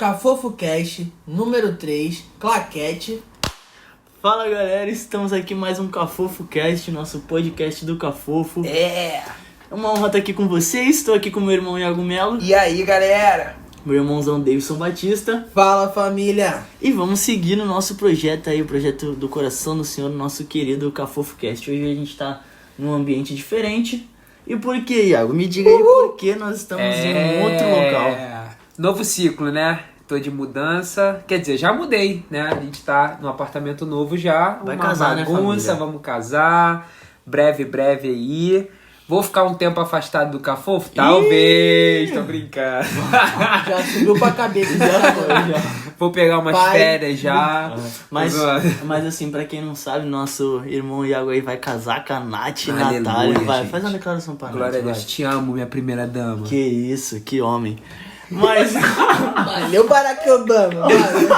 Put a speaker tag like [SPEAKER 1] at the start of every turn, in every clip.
[SPEAKER 1] Cafofo Cast, número 3, Claquete.
[SPEAKER 2] Fala galera, estamos aqui mais um Cafofo Cast, nosso podcast do Cafofo. É uma honra estar aqui com vocês, estou aqui com meu irmão Iago Melo.
[SPEAKER 3] E aí galera?
[SPEAKER 2] Meu irmãozão Davidson Batista.
[SPEAKER 1] Fala família!
[SPEAKER 2] E vamos seguir no nosso projeto aí, o projeto do coração do Senhor, nosso querido Cafofo Cast. Hoje a gente está num ambiente diferente. E por que, Iago? Me diga aí por que nós estamos em um outro local.
[SPEAKER 3] Novo ciclo, né? Tô de mudança. Quer dizer, já mudei, né? A gente tá num apartamento novo já.
[SPEAKER 2] Vai
[SPEAKER 3] uma
[SPEAKER 2] casar,
[SPEAKER 3] bagunça,
[SPEAKER 2] né,
[SPEAKER 3] vamos casar. Breve aí. Vou ficar um tempo afastado do Cafofo? Talvez, tô brincando.
[SPEAKER 1] Já subiu pra cabeça, já.
[SPEAKER 3] Vou pegar umas férias já.
[SPEAKER 2] Mas assim, pra quem não sabe, nosso irmão Iago aí vai casar com a Nath e
[SPEAKER 3] Aleluia,
[SPEAKER 2] Natália. Vai,
[SPEAKER 3] gente.
[SPEAKER 2] faz uma declaração pra
[SPEAKER 3] Glória
[SPEAKER 2] Nath,
[SPEAKER 3] a Deus,
[SPEAKER 2] vai.
[SPEAKER 3] te amo, minha primeira dama.
[SPEAKER 2] Que isso, que homem. Mas...
[SPEAKER 1] Valeu, Barack Obama. Valeu.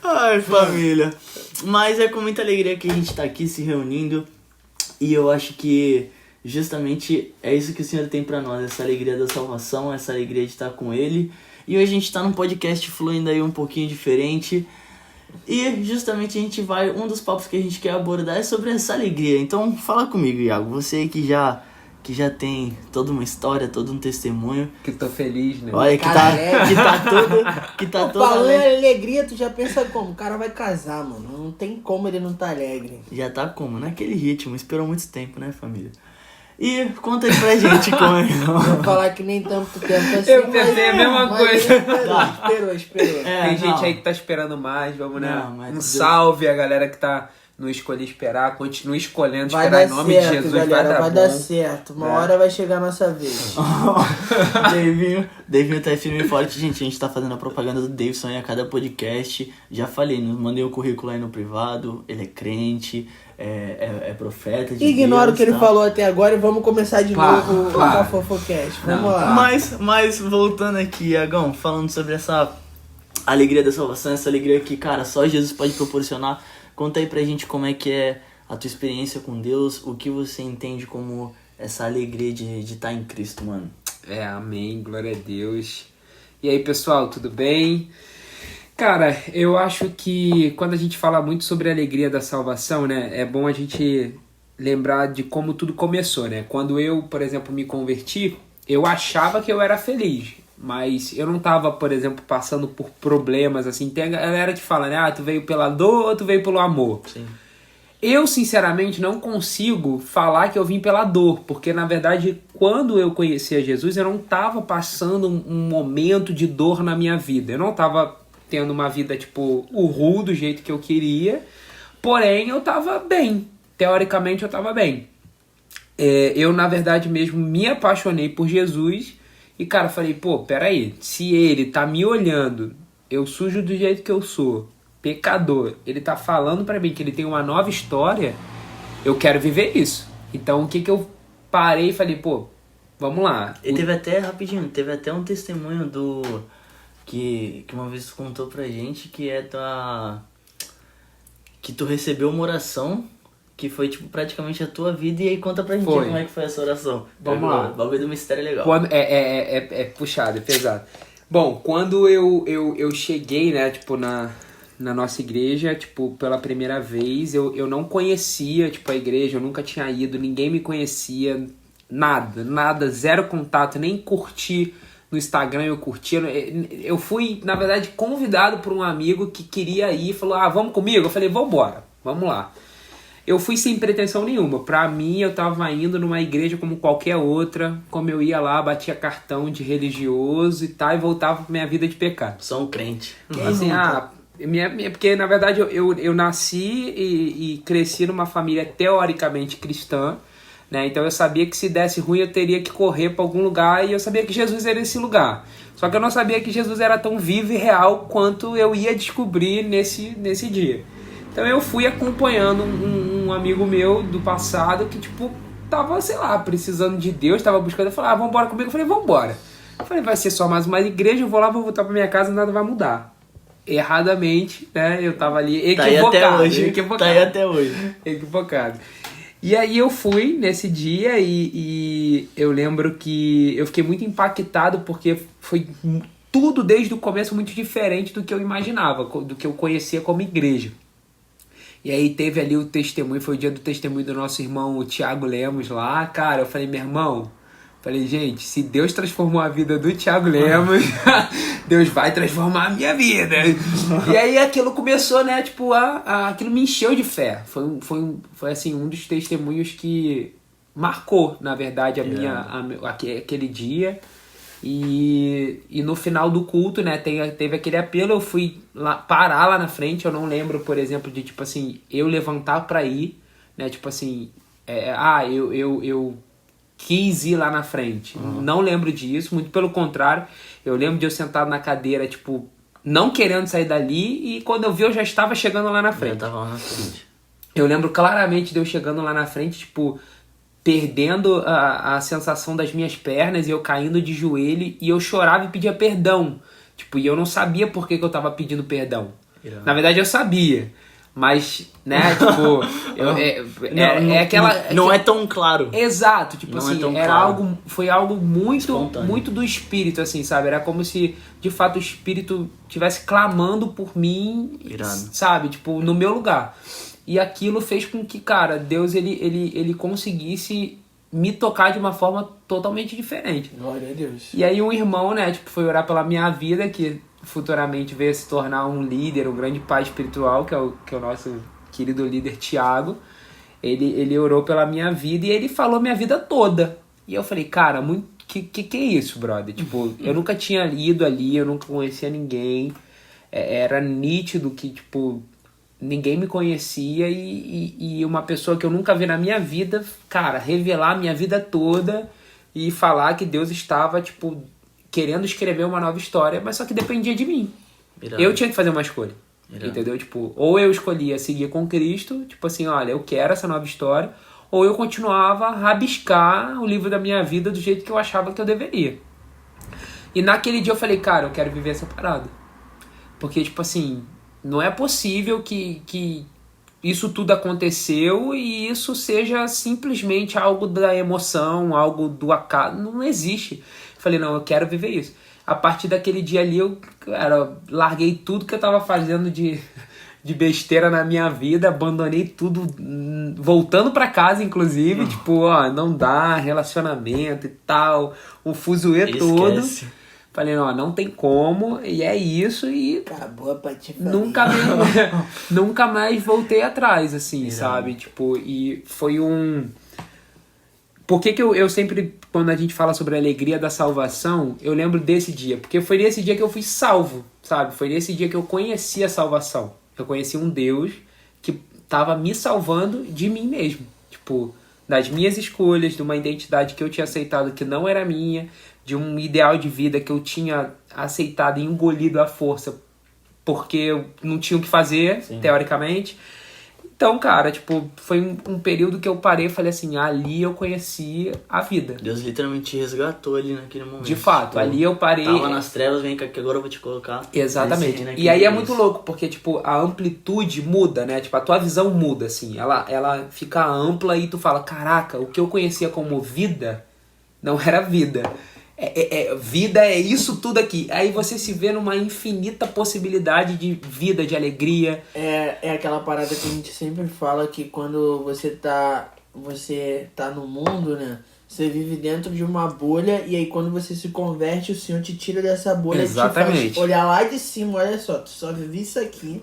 [SPEAKER 2] Ai, família. Mas é com muita alegria que a gente tá aqui se reunindo. E eu acho que justamente é isso que o Senhor tem pra nós. Essa alegria da salvação, essa alegria de estar com Ele. E hoje a gente tá num podcast fluindo aí um pouquinho diferente. E justamente a gente vai... Um dos papos que a gente quer abordar é sobre essa alegria. Então fala comigo, Iago. Você aí que já tem toda uma história, todo um testemunho.
[SPEAKER 3] Que tô feliz, né?
[SPEAKER 2] Olha, que tá todo
[SPEAKER 1] Falando
[SPEAKER 2] alegre.
[SPEAKER 1] em alegria, tu já pensa como? O cara vai casar, mano. Não tem como ele não tá alegre.
[SPEAKER 2] Já tá como? Naquele ritmo. Esperou muito tempo, né, família? E conta aí pra gente como é.
[SPEAKER 1] Vou falar que nem tanto tempo assim.
[SPEAKER 3] Eu pensei a mesma coisa.
[SPEAKER 1] Esperou.
[SPEAKER 3] Tem gente aí que tá esperando mais, vamos, né?
[SPEAKER 2] Não, mas
[SPEAKER 3] Um
[SPEAKER 2] Deus...
[SPEAKER 3] salve a galera que tá no Escolher Esperar, continue escolhendo,
[SPEAKER 1] Vai
[SPEAKER 3] esperar
[SPEAKER 1] dar
[SPEAKER 3] em nome
[SPEAKER 1] certo,
[SPEAKER 3] de Jesus,
[SPEAKER 1] galera, vai
[SPEAKER 3] bom.
[SPEAKER 1] dar certo. Uma hora vai chegar a nossa vez.
[SPEAKER 2] Davinho tá firme e forte, gente. A gente tá fazendo a propaganda do Davidson aí a cada podcast. Já falei, mandei o currículo aí no privado. Ele é crente, é profeta de
[SPEAKER 1] Ignora
[SPEAKER 2] Deus,
[SPEAKER 1] o que ele
[SPEAKER 2] tá?
[SPEAKER 1] falou até agora e vamos começar de novo o Cafofocast. Vamos lá.
[SPEAKER 2] Mas voltando aqui, Iagão, falando sobre essa alegria da salvação, essa alegria que, cara, só Jesus pode proporcionar. Conta aí pra gente como é que é a tua experiência com Deus, o que você entende como essa alegria de estar em Cristo, mano.
[SPEAKER 3] Amém, glória a Deus. E aí, pessoal, tudo bem? Cara, eu acho que quando a gente fala muito sobre a alegria da salvação, né, é bom a gente lembrar de como tudo começou, né? Quando eu, por exemplo, me converti, eu achava que eu era feliz, mas eu não tava, por exemplo, passando por problemas, assim. Tem a galera que fala, né, tu veio pela dor ou tu veio pelo amor?
[SPEAKER 2] Sim.
[SPEAKER 3] Eu, sinceramente, não consigo falar que eu vim pela dor, porque, na verdade, quando eu conheci a Jesus, eu não estava passando um momento de dor na minha vida. Eu não estava tendo uma vida, tipo, do jeito que eu queria, porém, eu estava bem. Teoricamente, eu estava bem. Eu, na verdade, mesmo me apaixonei por Jesus e, cara, falei, pô, peraí, se ele tá me olhando, eu sujo do jeito que eu sou, pecador, ele tá falando pra mim que ele tem uma nova história, eu quero viver isso. Então o que eu parei e falei, pô, vamos lá.
[SPEAKER 2] E teve até um testemunho que uma vez tu contou pra gente que que tu recebeu uma oração que foi tipo praticamente a tua vida, e aí conta pra gente como é que foi essa oração.
[SPEAKER 3] Vamos lá.
[SPEAKER 2] O bagulho do mistério é legal.
[SPEAKER 3] É puxado, é pesado. Bom, quando eu cheguei, né, tipo, na nossa igreja, tipo, pela primeira vez, eu não conhecia, tipo, a igreja, eu nunca tinha ido, ninguém me conhecia, nada, zero contato, nem curti no Instagram, eu curtia. Eu fui, na verdade, convidado por um amigo que queria ir, falou, vamos comigo? Eu falei, vambora, vamos lá. Eu fui sem pretensão nenhuma. Pra mim, eu tava indo numa igreja como qualquer outra, como eu ia lá, batia cartão de religioso e tal, e voltava pra minha vida de pecado.
[SPEAKER 2] Sou um crente.
[SPEAKER 3] Assim, porque na verdade eu nasci e cresci numa família teoricamente cristã, né? Então eu sabia que se desse ruim eu teria que correr pra algum lugar, e eu sabia que Jesus era esse lugar. Só que eu não sabia que Jesus era tão vivo e real quanto eu ia descobrir nesse dia. Então eu fui acompanhando um amigo meu do passado que, tipo, tava, sei lá, precisando de Deus, tava buscando. Eu falei, vambora comigo? Eu falei, vambora. Eu falei, vai ser só mais uma igreja, eu vou lá, vou voltar pra minha casa, nada vai mudar. Erradamente, né, eu tava ali equivocado.
[SPEAKER 2] Tá aí até hoje.
[SPEAKER 3] Equivocado. E aí eu fui nesse dia e eu lembro que eu fiquei muito impactado porque foi tudo desde o começo muito diferente do que eu imaginava, do que eu conhecia como igreja. E aí teve ali o testemunho, foi o dia do testemunho do nosso irmão o Thiago Lemos lá. Cara, eu falei, meu irmão, gente, se Deus transformou a vida do Thiago Lemos, Deus vai transformar a minha vida. E aí aquilo começou, né, tipo, aquilo me encheu de fé. Foi assim, um dos testemunhos que marcou, na verdade, aquele dia. E no final do culto, né, teve aquele apelo, eu fui parar lá na frente, eu não lembro, por exemplo, de, tipo assim, eu levantar pra ir, né, tipo assim, eu quis ir lá na frente. Não lembro disso, muito pelo contrário, eu lembro de eu sentado na cadeira, tipo, não querendo sair dali, e quando eu vi, eu já estava chegando lá na frente.
[SPEAKER 2] Eu tava lá na frente.
[SPEAKER 3] Eu lembro claramente de eu chegando lá na frente, tipo, perdendo a sensação das minhas pernas e eu caindo de joelho e eu chorava e pedia perdão. Tipo, e eu não sabia por que eu tava pedindo perdão. Na verdade, eu sabia. Mas, né, tipo...
[SPEAKER 2] Não é tão claro.
[SPEAKER 3] Exato. Tipo
[SPEAKER 2] não
[SPEAKER 3] assim, foi algo muito do espírito, assim, sabe? Era como se, de fato, o espírito estivesse clamando por mim, sabe? Tipo, no meu lugar. E aquilo fez com que, cara, Deus ele conseguisse me tocar de uma forma totalmente diferente.
[SPEAKER 1] Glória a Deus.
[SPEAKER 3] E aí um irmão, né, tipo, foi orar pela minha vida, que futuramente veio se tornar um líder, um grande pai espiritual, que é o nosso querido líder Thiago. Ele orou pela minha vida e ele falou minha vida toda. E eu falei, cara, que é isso, brother? Tipo, eu nunca tinha ido ali, eu nunca conhecia ninguém. Era nítido que, tipo... ninguém me conhecia e uma pessoa que eu nunca vi na minha vida, cara, revelar a minha vida toda e falar que Deus estava, tipo, querendo escrever uma nova história, mas só que dependia de mim. Eu tinha que fazer uma escolha, entendeu? Tipo, ou eu escolhia seguir com Cristo, tipo assim, olha, eu quero essa nova história, ou eu continuava a rabiscar o livro da minha vida do jeito que eu achava que eu deveria. E naquele dia eu falei, cara, eu quero viver essa parada. Porque, tipo assim... não é possível que isso tudo aconteceu e isso seja simplesmente algo da emoção, algo do acaso. Não existe. Falei, não, eu quero viver isso. A partir daquele dia ali, eu larguei tudo que eu tava fazendo de besteira na minha vida, abandonei tudo, voltando pra casa, inclusive, tipo, ó, não dá, relacionamento e tal, o fuzuê todo. Falei, não tem como, e é isso, e
[SPEAKER 1] acabou a patifaria.
[SPEAKER 3] Nunca mais voltei atrás, assim, sabe? Tipo, e foi um... Por que eu sempre, quando a gente fala sobre a alegria da salvação, eu lembro desse dia? Porque foi nesse dia que eu fui salvo, sabe? Foi nesse dia que eu conheci a salvação. Eu conheci um Deus que estava me salvando de mim mesmo. Tipo, das minhas escolhas, de uma identidade que eu tinha aceitado que não era minha, de um ideal de vida que eu tinha aceitado e engolido à força porque eu não tinha o que fazer, teoricamente. Então, cara, tipo, foi um período que eu parei e falei assim, ali eu conheci a vida.
[SPEAKER 2] Deus literalmente te resgatou ali naquele momento.
[SPEAKER 3] De fato, ali eu parei...
[SPEAKER 2] Tava nas trevas, vem cá que agora eu vou te colocar.
[SPEAKER 3] Exatamente. E aí é muito louco, porque, tipo, a amplitude muda, né? Tipo, a tua visão muda, assim. Ela fica ampla e tu fala, caraca, o que eu conhecia como vida não era vida. Vida é isso tudo aqui. Aí você se vê numa infinita possibilidade de vida, de alegria.
[SPEAKER 1] É aquela parada que a gente sempre fala que quando você tá no mundo, né? Você vive dentro de uma bolha e aí quando você se converte, o Senhor te tira dessa bolha.
[SPEAKER 3] Exatamente.
[SPEAKER 1] E te faz olhar lá de cima, olha só, tu só vivi isso aqui,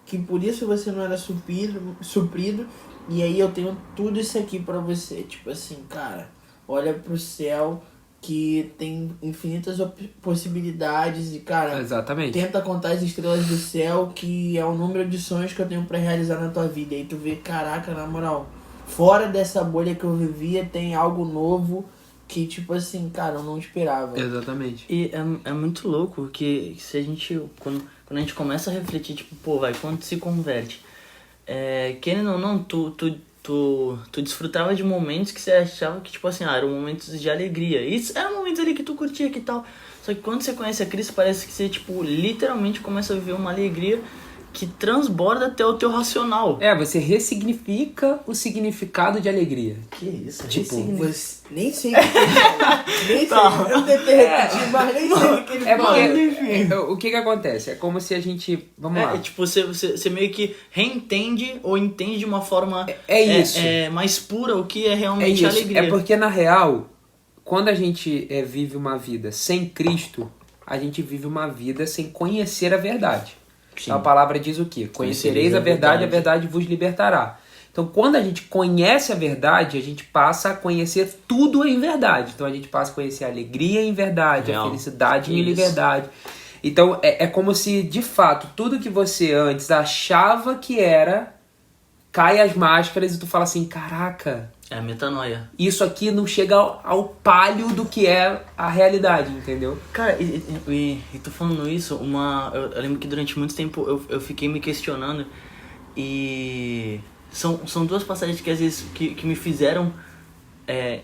[SPEAKER 1] que por isso você não era suprido, e aí eu tenho tudo isso aqui pra você. Tipo assim, cara, olha pro céu que tem infinitas possibilidades e, cara,
[SPEAKER 3] exatamente,
[SPEAKER 1] tenta contar as estrelas do céu, que é o número de sonhos que eu tenho pra realizar na tua vida. E aí tu vê, caraca, na moral, fora dessa bolha que eu vivia, tem algo novo que, tipo assim, cara, eu não esperava.
[SPEAKER 3] Exatamente.
[SPEAKER 2] E é muito louco que se a gente, quando a gente começa a refletir, tipo, pô, quando se converte, querendo ou não, tu desfrutava de momentos que você achava que, tipo assim, eram momentos de alegria. Isso eram momentos ali que tu curtia que tal. Só que quando você conhece a Cristo, parece que você, tipo, literalmente começa a viver uma alegria que transborda até o teu racional.
[SPEAKER 3] Você ressignifica o significado de alegria.
[SPEAKER 2] Que isso?
[SPEAKER 3] Tipo,
[SPEAKER 1] Nem sei o que ele falou. Nem sei. Eu tentei repetir, mas nem sei o que ele falou.
[SPEAKER 3] O que acontece? É como se a gente... Vamos lá.
[SPEAKER 2] Tipo, você meio que reentende ou entende de uma forma
[SPEAKER 3] isso.
[SPEAKER 2] Mais pura o que é realmente
[SPEAKER 3] isso.
[SPEAKER 2] alegria.
[SPEAKER 3] É porque, na real, quando a gente vive uma vida sem Cristo, a gente vive uma vida sem conhecer a verdade.
[SPEAKER 2] Sim.
[SPEAKER 3] Então a palavra diz o quê? Conhecereis a verdade vos libertará. Então quando a gente conhece a verdade, a gente passa a conhecer tudo em verdade. Então a gente passa a conhecer a alegria em verdade, a felicidade em liberdade. Então é como se, de fato, tudo que você antes achava que era, cai as máscaras e tu fala assim, caraca...
[SPEAKER 2] É a metanoia.
[SPEAKER 3] Isso aqui não chega ao palio do que é a realidade, entendeu?
[SPEAKER 2] Cara, e tô falando isso, eu lembro que durante muito tempo eu fiquei me questionando e são duas passagens que às vezes que me fizeram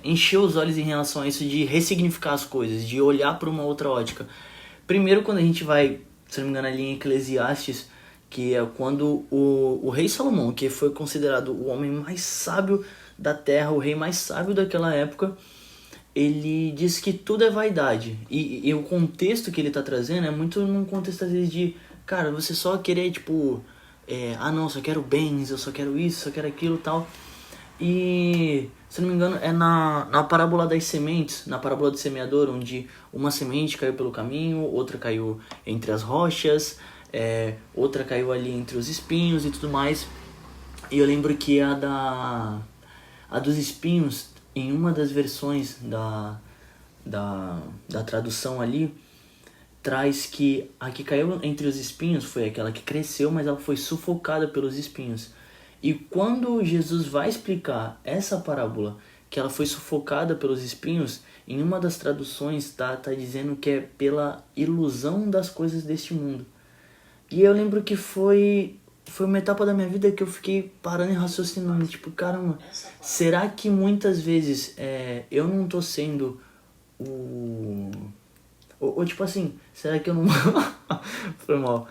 [SPEAKER 2] encher os olhos em relação a isso de ressignificar as coisas, de olhar para uma outra ótica. Primeiro, quando a gente vai, se não me engano, ali em Eclesiastes, que é quando o rei Salomão, que foi considerado o homem mais sábio da terra, o rei mais sábio daquela época, ele diz que tudo é vaidade. E o contexto que ele tá trazendo é muito num contexto, às vezes, de... Cara, você só querer, tipo... não, só quero bens, eu só quero isso, só quero aquilo e tal. E, se não me engano, é na parábola das sementes, na parábola do semeador, onde uma semente caiu pelo caminho, outra caiu entre as rochas, outra caiu ali entre os espinhos e tudo mais. E eu lembro que a dos espinhos, em uma das versões da tradução ali, traz que a que caiu entre os espinhos foi aquela que cresceu, mas ela foi sufocada pelos espinhos. E quando Jesus vai explicar essa parábola, que ela foi sufocada pelos espinhos, em uma das traduções tá dizendo que é pela ilusão das coisas deste mundo. E eu lembro que foi uma etapa da minha vida que eu fiquei parando e raciocinando, tipo, caramba, será que muitas vezes eu não tô sendo ou tipo assim, será que eu não... Foi mal.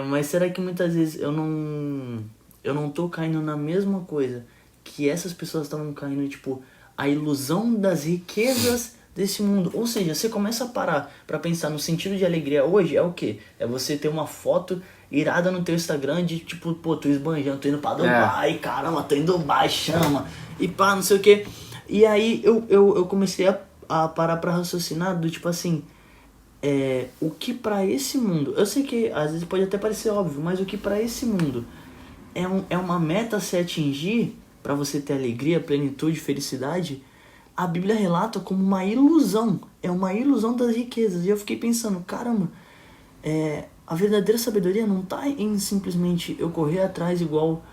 [SPEAKER 2] Mas será que muitas vezes eu não tô caindo na mesma coisa que essas pessoas estavam caindo, tipo, a ilusão das riquezas desse mundo? Ou seja, você começa a parar pra pensar no sentido de alegria hoje, é o quê? É você ter uma foto irada no teu Instagram de, tipo, pô, tô esbanjando, tô indo pra Dubai, caramba, tô indo Dubai, chama, e pá, não sei o quê. E aí eu comecei a parar pra raciocinar do tipo assim, o que pra esse mundo, eu sei que às vezes pode até parecer óbvio, mas o que pra esse mundo é uma meta a se atingir pra você ter alegria, plenitude, felicidade, a Bíblia relata como uma ilusão, é uma ilusão das riquezas. E eu fiquei pensando, caramba, a verdadeira sabedoria não tá em simplesmente eu correr atrás igual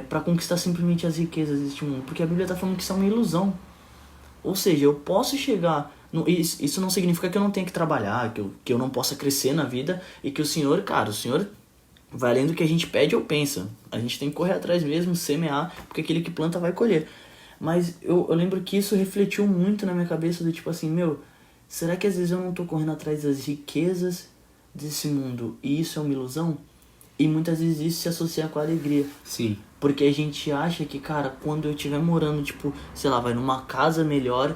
[SPEAKER 2] pra conquistar simplesmente as riquezas deste mundo, porque a Bíblia tá falando que isso é uma ilusão. Ou seja, eu posso chegar... Isso não significa que eu não tenha que trabalhar, que eu não possa crescer na vida, e que o Senhor, cara, o Senhor vai além do que a gente pede ou pensa. A gente tem que correr atrás mesmo, semear, porque aquele que planta vai colher. Mas eu lembro que isso refletiu muito na minha cabeça, do tipo assim, será que às vezes eu não tô correndo atrás das riquezas desse mundo e isso é uma ilusão? E muitas vezes isso se associa com a alegria.
[SPEAKER 3] Sim.
[SPEAKER 2] Porque a gente acha que, cara, quando eu estiver morando, tipo, sei lá, vai numa casa melhor...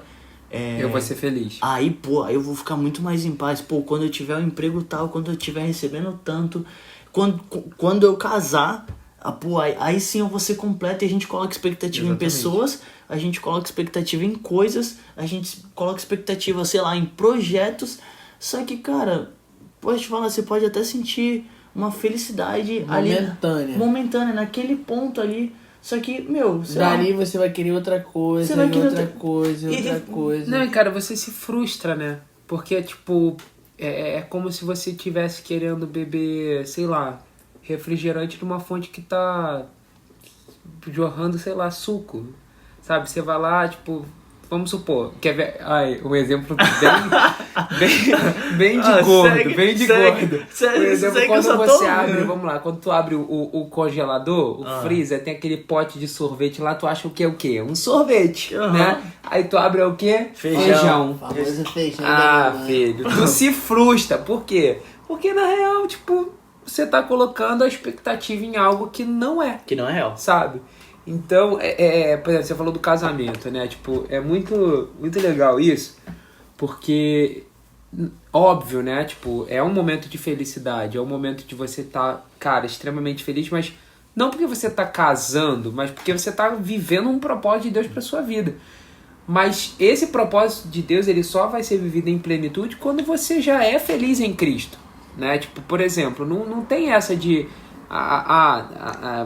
[SPEAKER 3] eu vou ser feliz.
[SPEAKER 2] Aí eu vou ficar muito mais em paz. Pô, quando eu tiver um emprego tal, quando eu estiver recebendo tanto... Quando eu casar, aí sim eu vou ser completo. E a gente coloca expectativa em pessoas, a gente coloca expectativa em coisas, a gente coloca expectativa, sei lá, em projetos. Só que, cara, pode te falar, você pode até sentir uma felicidade momentânea, naquele ponto ali. Só que,
[SPEAKER 1] dali você vai querer outra coisa,
[SPEAKER 2] você vai querer outra
[SPEAKER 1] coisa.
[SPEAKER 3] Não, cara, você se frustra, né? Porque, tipo, é como se você estivesse querendo beber, sei lá, refrigerante numa fonte que tá jorrando, sei lá, suco. Sabe? Você vai lá, tipo... Vamos supor, quer ver? Um exemplo bem de gordo, bem de gordo. Por exemplo, quando você abre, vamos lá, quando tu abre o congelador, o freezer, tem aquele pote de sorvete lá, tu acha o quê? Um sorvete, né? Aí tu abre o quê? Feijão.
[SPEAKER 1] Famoso feijão.
[SPEAKER 3] Filho, tu se frustra. Por quê? Porque na real, tipo, você tá colocando a expectativa em algo que não é,
[SPEAKER 2] Que não é real.
[SPEAKER 3] sabe? Então, por exemplo, você falou do casamento, né? Tipo, é muito, muito legal isso, porque, óbvio, né? Tipo, é um momento de felicidade, é um momento de você estar, cara, extremamente feliz, mas não porque você tá casando, mas porque você tá vivendo um propósito de Deus pra sua vida. Mas esse propósito de Deus, ele só vai ser vivido em plenitude quando você já é feliz em Cristo, né? Tipo, por exemplo, não tem essa de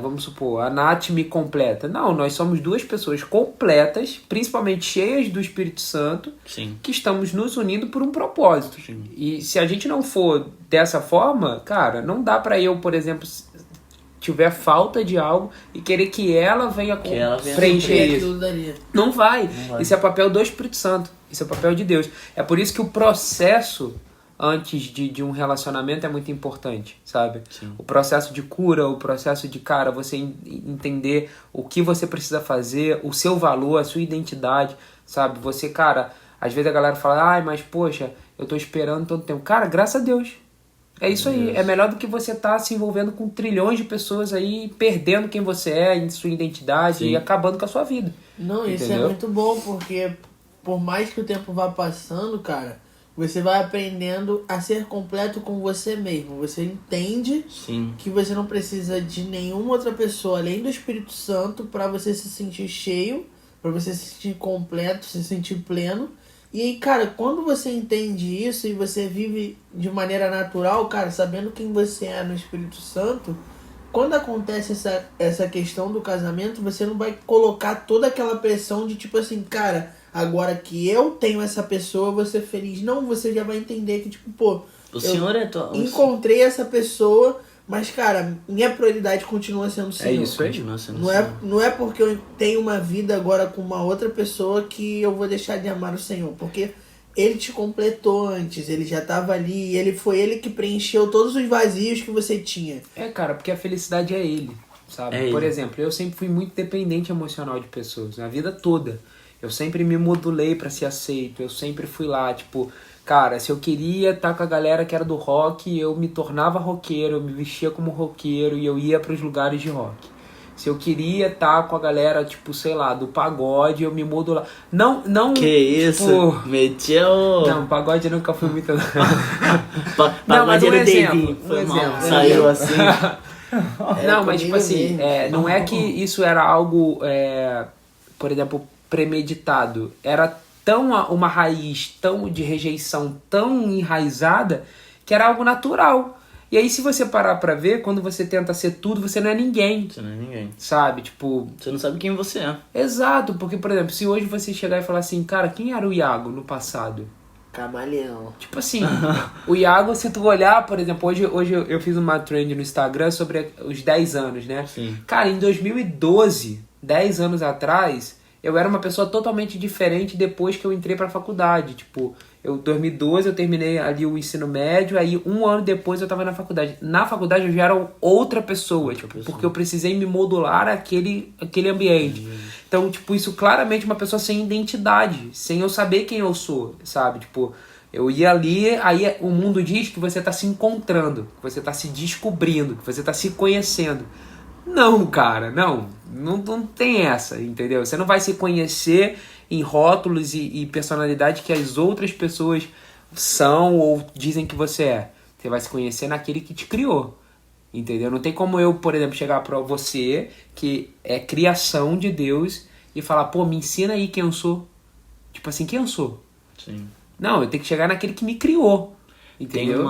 [SPEAKER 3] vamos supor, a Nath me completa. Não, nós somos duas pessoas completas, principalmente cheias do Espírito Santo,
[SPEAKER 2] Sim.
[SPEAKER 3] que estamos nos unindo por um propósito.
[SPEAKER 2] Sim.
[SPEAKER 3] E se a gente não for dessa forma, cara, não dá pra eu, por exemplo, tiver falta de algo e querer que ela venha preencher
[SPEAKER 1] Suprir
[SPEAKER 3] isso.
[SPEAKER 1] aquilo dali.
[SPEAKER 3] Não vai.
[SPEAKER 2] Não vai.
[SPEAKER 3] Isso é papel do Espírito Santo. Isso é papel de Deus. É por isso que o processo antes de um relacionamento é muito importante, sabe?
[SPEAKER 2] Sim.
[SPEAKER 3] O processo de cura, o processo de, cara, você entender o que você precisa fazer, o seu valor, a sua identidade, sabe? Você, cara, às vezes a galera fala, ai, mas poxa, eu tô esperando todo tempo. Cara, graças a Deus. É isso aí. É melhor do que você estar se envolvendo com trilhões de pessoas aí, perdendo quem você é, em sua identidade.
[SPEAKER 2] Sim.
[SPEAKER 3] E acabando com a sua vida.
[SPEAKER 1] Não, isso é
[SPEAKER 3] Entendeu?
[SPEAKER 1] muito bom, porque por mais que o tempo vá passando, cara, você vai aprendendo a ser completo com você mesmo. Você entende
[SPEAKER 2] Sim.
[SPEAKER 1] que você não precisa de nenhuma outra pessoa além do Espírito Santo para você se sentir cheio, para você se sentir completo, se sentir pleno. E aí, cara, quando você entende isso e você vive de maneira natural, cara, sabendo quem você é no Espírito Santo, quando acontece essa questão do casamento, você não vai colocar toda aquela pressão de tipo assim, cara, agora que eu tenho essa pessoa, eu vou ser feliz. Não, você já vai entender que tipo, pô,
[SPEAKER 2] O Senhor é tua...
[SPEAKER 1] encontrei essa pessoa, mas cara, minha prioridade continua sendo o Senhor.
[SPEAKER 3] isso aí.
[SPEAKER 2] Continua sendo
[SPEAKER 1] Não
[SPEAKER 2] assim.
[SPEAKER 1] não é porque eu tenho uma vida agora com uma outra pessoa que eu vou deixar de amar o Senhor. Porque Ele te completou antes, Ele já estava ali, foi Ele que preencheu todos os vazios que você tinha.
[SPEAKER 3] É, cara, porque a felicidade é Ele, sabe?
[SPEAKER 2] É
[SPEAKER 3] Por
[SPEAKER 2] ele.
[SPEAKER 3] exemplo, eu sempre fui muito dependente emocional de pessoas, na vida toda. Eu sempre me modulei pra ser aceito, eu sempre fui lá, tipo... Cara, se eu queria estar com a galera que era do rock, eu me tornava roqueiro, eu me vestia como roqueiro e eu ia pros lugares de rock. Se eu queria estar com a galera, tipo, sei lá, do pagode, eu me modulava. Não,
[SPEAKER 2] Que
[SPEAKER 3] tipo,
[SPEAKER 2] isso? Meteu...
[SPEAKER 3] Não, pagode nunca foi muito... Não,
[SPEAKER 2] Não,
[SPEAKER 3] mas
[SPEAKER 2] mas
[SPEAKER 3] um
[SPEAKER 2] era
[SPEAKER 3] exemplo,
[SPEAKER 2] David. Foi
[SPEAKER 3] um
[SPEAKER 2] mal.
[SPEAKER 3] exemplo.
[SPEAKER 2] Saiu assim.
[SPEAKER 3] Não, mas tipo
[SPEAKER 1] comigo
[SPEAKER 3] assim,
[SPEAKER 1] mesmo.
[SPEAKER 3] não é que isso era algo, por exemplo, premeditado. Era uma raiz tão de rejeição, tão enraizada, que era algo natural. E aí, se você parar pra ver, quando você tenta ser tudo, você não é ninguém,
[SPEAKER 2] Você não é ninguém.
[SPEAKER 3] sabe? Tipo,
[SPEAKER 2] Você não sabe quem você é.
[SPEAKER 3] exato, porque, por exemplo, se hoje você chegar e falar assim, cara, quem era o Iago no passado?
[SPEAKER 1] Camaleão.
[SPEAKER 3] Tipo assim, o Iago, se tu olhar, por exemplo, hoje eu fiz uma trend no Instagram sobre os 10 anos, né?
[SPEAKER 2] Sim.
[SPEAKER 3] Cara, em 2012, 10 anos atrás, eu era uma pessoa totalmente diferente depois que eu entrei pra faculdade. Tipo, em 2012 eu terminei ali o ensino médio, aí um ano depois eu tava na faculdade. Na faculdade eu já era outra pessoa, porque eu precisei me modular aquele ambiente. Então, tipo, isso claramente uma pessoa sem identidade, sem eu saber quem eu sou, sabe? Tipo, eu ia ali, aí o mundo diz que você tá se encontrando, que você tá se descobrindo, que você tá se conhecendo. Não, cara, não tem essa, entendeu? Você não vai se conhecer em rótulos e personalidade que as outras pessoas são ou dizem que você é. Você vai se conhecer naquele que te criou, entendeu? Não tem como eu, por exemplo, chegar pra você, que é criação de Deus, e falar, pô, me ensina aí quem eu sou. Tipo assim, quem eu sou?
[SPEAKER 2] Sim.
[SPEAKER 3] Não, eu tenho que chegar naquele que me criou, entendeu?